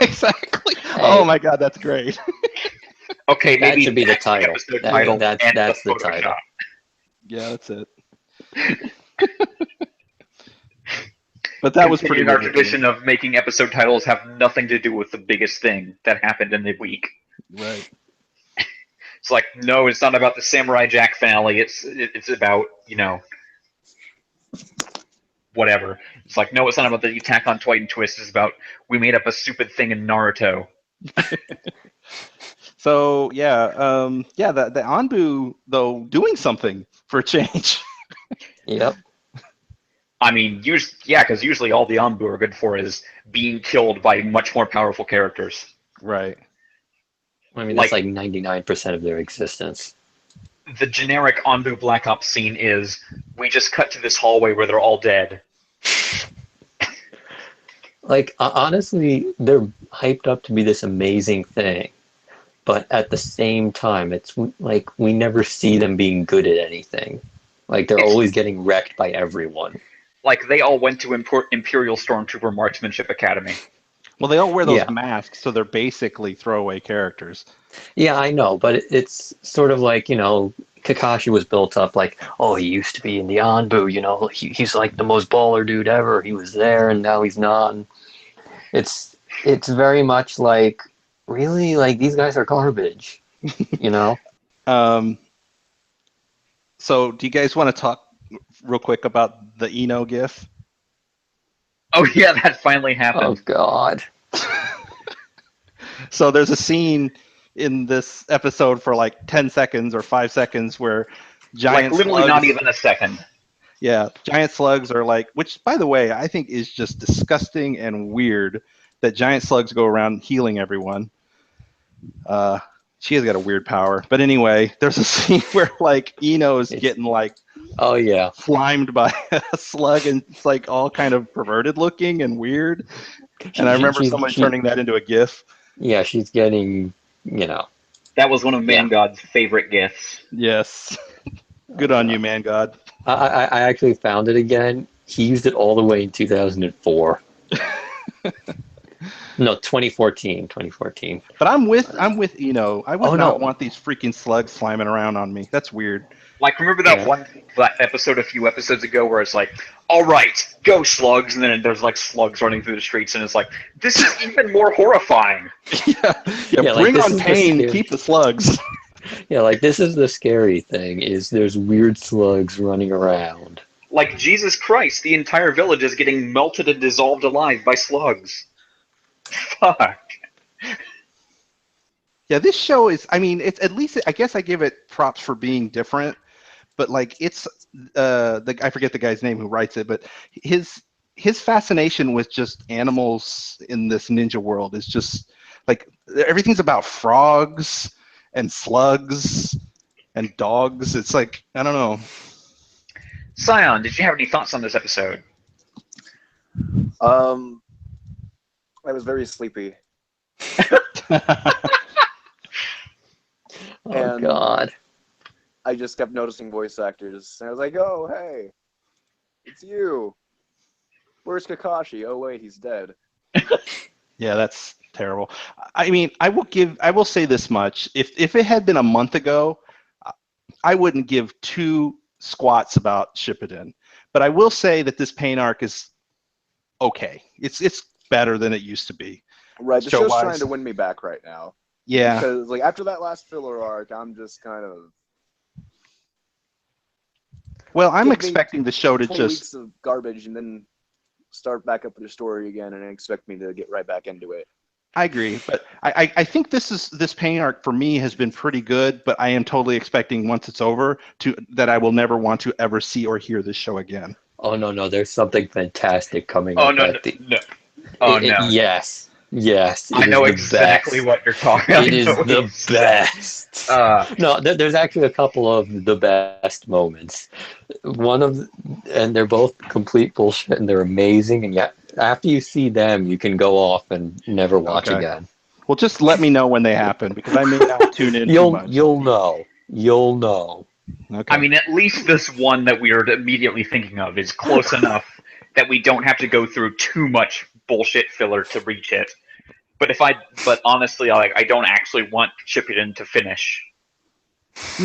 Speaker 2: Exactly. Hey. Oh my god, that's great.
Speaker 1: Okay,
Speaker 3: that
Speaker 1: maybe
Speaker 3: should be the title. That's the title.
Speaker 2: Shot. Yeah, that's it. But that was pretty.
Speaker 1: Our tradition of making episode titles have nothing to do with the biggest thing that happened in the week.
Speaker 2: Right.
Speaker 1: It's like, no, it's not about the Samurai Jack finale. It's about, whatever. It's like, no, it's not about the Attack on Titan twist. It's about we made up a stupid thing in Naruto.
Speaker 2: So the Anbu though doing something for a change.
Speaker 3: Yep.
Speaker 1: I mean, because usually all the Anbu are good for is being killed by much more powerful characters.
Speaker 2: Right.
Speaker 3: I mean, that's like 99% of their existence.
Speaker 1: The generic Anbu Black Ops scene is, we just cut to this hallway where they're all dead.
Speaker 3: Like, honestly, they're hyped up to be this amazing thing. But at the same time, it's like we never see them being good at anything. Like, they're always getting wrecked by everyone.
Speaker 1: Like, they all went to Imperial Stormtrooper Marksmanship Academy.
Speaker 2: Well, they all wear those masks, so they're basically throwaway characters.
Speaker 3: Yeah, I know, but it's sort of like, Kakashi was built up like, oh, he used to be in the Anbu, he's like the most baller dude ever. He was there, and now he's not. And it's very much like, really, like, these guys are garbage,
Speaker 2: So, do you guys want to talk real quick about the Eno GIF?
Speaker 1: Oh yeah, that finally happened.
Speaker 3: Oh god.
Speaker 2: So there's a scene in this episode for like 10 seconds or 5 seconds where giant
Speaker 1: literally
Speaker 2: slugs,
Speaker 1: not even a second.
Speaker 2: Yeah, giant slugs are like, which by the way, I think is just disgusting and weird that giant slugs go around healing everyone. She has got a weird power. But anyway, there's a scene where like Eno's getting like slimed by a slug, and it's like all kind of perverted looking and weird. And I remember someone turning that into a GIF.
Speaker 3: Yeah, she's getting,
Speaker 1: That was one of Man God's favorite GIFs.
Speaker 2: Yes. Good on you, Man God.
Speaker 3: I actually found it again. He used it all the way in 2004. No, 2014.
Speaker 2: But I'm with Eno. I would not want these freaking slugs slamming around on me. That's weird.
Speaker 1: Like, remember that episode a few episodes ago where it's like, all right, go slugs, and then there's like slugs running through the streets, and it's like, this is even more horrifying.
Speaker 2: Bring on pain, keep the slugs.
Speaker 3: Yeah, like, this is the scary thing, is there's weird slugs running around.
Speaker 1: Like, Jesus Christ, the entire village is getting melted and dissolved alive by slugs. Fuck.
Speaker 2: Yeah, this show is, I mean, it's at least, I guess I give it props for being different, but like, it's, I forget the guy's name who writes it, but his fascination with just animals in this ninja world is just, Like everything's about frogs and slugs and dogs. It's like, I don't know.
Speaker 1: Scion, did you have any thoughts on this episode?
Speaker 4: I was very sleepy.
Speaker 3: Oh God.
Speaker 4: I just kept noticing voice actors, and I was like, "Oh, hey, it's you. Where's Kakashi? Oh wait, he's dead."
Speaker 2: Yeah, that's terrible. I mean, I will say this much: if it had been a month ago, I wouldn't give two squats about Shippuden. But I will say that this pain arc is okay. It's better than it used to be.
Speaker 4: Right, the show's
Speaker 2: Show-wise.
Speaker 4: trying to win me back right now.
Speaker 2: Yeah.
Speaker 4: Because like after that last filler arc, I'm just kind of.
Speaker 2: Well, I'm
Speaker 4: Give me
Speaker 2: expecting the show to
Speaker 4: 20
Speaker 2: just.
Speaker 4: weeks of garbage and then start back up with the story again, and expect me to get right back into it.
Speaker 2: I agree, but I think this pain arc for me has been pretty good. But I am totally expecting once it's over that I will never want to ever see or hear this show again.
Speaker 3: Oh no, there's something fantastic coming
Speaker 1: Oh
Speaker 3: up.
Speaker 1: no, no. Oh no.
Speaker 3: Yes.
Speaker 1: I know exactly what you're talking about.
Speaker 3: It is the best. No, there's actually a couple of the best moments. And they're both complete bullshit, and they're amazing. And yet, after you see them, you can go off and never watch again.
Speaker 2: Well, just let me know when they happen, because I may not tune in too much.
Speaker 3: You'll know.
Speaker 2: Okay.
Speaker 1: I mean, at least this one that we are immediately thinking of is close enough that we don't have to go through too much bullshit filler to reach it. But honestly, I don't actually want Shippuden to finish.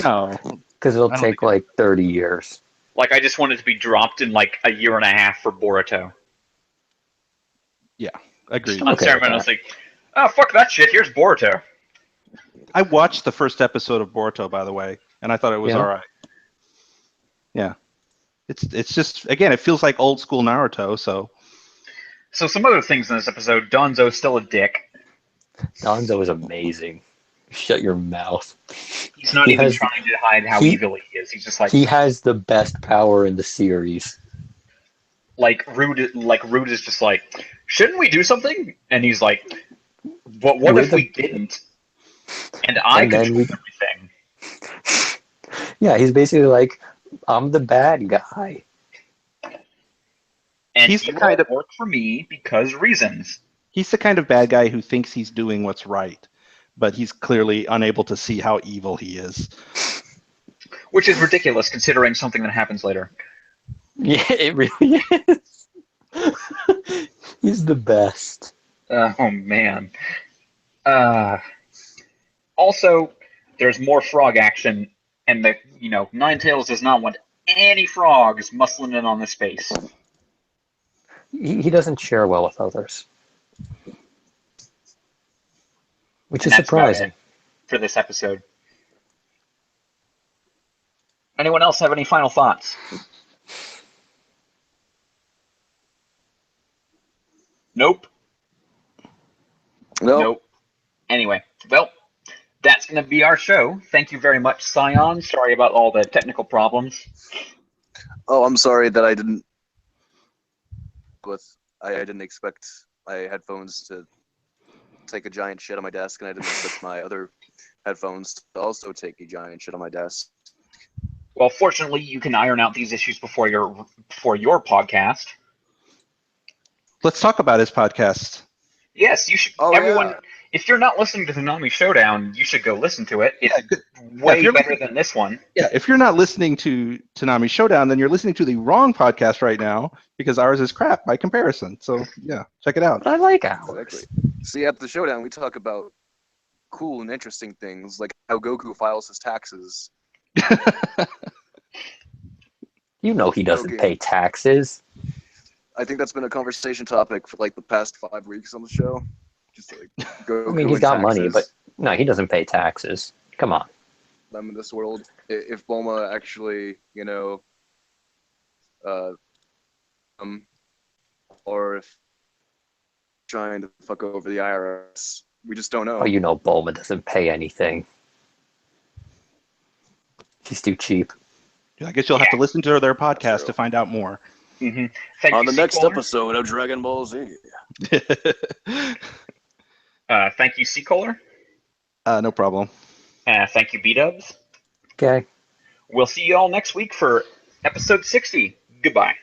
Speaker 2: No,
Speaker 3: because it'll take like 30 years.
Speaker 1: Like, I just want it to be dropped in like a year and a half for Boruto.
Speaker 2: Yeah, agreed.
Speaker 1: Unceremoniously. Oh, fuck that shit. Here's Boruto.
Speaker 2: I watched the first episode of Boruto, by the way, and I thought it was all right. Yeah, it's just, again, it feels like old school Naruto. So
Speaker 1: some other things in this episode. Donzo's still a dick.
Speaker 3: Donzo is amazing. Shut your mouth.
Speaker 1: He's not even trying to hide how evil he is. He's just like,
Speaker 3: he has the best power in the series.
Speaker 1: Like Rude is just like, shouldn't we do something? And he's like, what if we didn't? And I control everything.
Speaker 3: Yeah, he's basically like, I'm the bad guy.
Speaker 1: And he's the kind of work for me because reasons.
Speaker 2: He's the kind of bad guy who thinks he's doing what's right, but he's clearly unable to see how evil he is.
Speaker 1: Which is ridiculous considering something that happens later.
Speaker 3: Yeah, it really is. He's the best.
Speaker 1: Oh, man. Also, there's more frog action, and Ninetales does not want any frogs muscling in on this space.
Speaker 3: He doesn't share well with others. Which is surprising.
Speaker 1: For this episode. Anyone else have any final thoughts? Nope. Anyway, well, that's going to be our show. Thank you very much, Scion. Sorry about all the technical problems.
Speaker 4: Oh, I'm sorry that I didn't. I didn't expect my headphones to take a giant shit on my desk, and I didn't expect my other headphones to also take a giant shit on my desk.
Speaker 1: Well, fortunately, you can iron out these issues before your podcast.
Speaker 2: Let's talk about his podcast.
Speaker 1: Yes, you should. Everyone, if you're not listening to the Toonami Showdown, you should go listen to it. It's way better than this one.
Speaker 2: Yeah, if you're not listening to Toonami Showdown, then you're listening to the wrong podcast right now, because ours is crap by comparison. So, yeah, check it out.
Speaker 3: I like ours.
Speaker 4: Exactly. See, at the Showdown, we talk about cool and interesting things, like how Goku files his taxes.
Speaker 3: You know he doesn't pay taxes.
Speaker 4: I think that's been a conversation topic for like the past 5 weeks on the show. Just like Goku.
Speaker 3: I mean, he's got money, but no, he doesn't pay taxes. Come on.
Speaker 4: I'm in this world. If Bulma actually, or if trying to fuck over the IRS, we just don't know.
Speaker 3: Oh, you know Bulma doesn't pay anything. He's too cheap.
Speaker 2: I guess you'll have to listen to their podcast to find out more.
Speaker 1: Mm-hmm.
Speaker 4: On the next episode of Dragon Ball Z.
Speaker 1: Thank you, C-Kohler.
Speaker 2: No problem.
Speaker 1: Thank you, B-Dubs.
Speaker 3: Okay.
Speaker 1: We'll see you all next week for episode 60. Goodbye.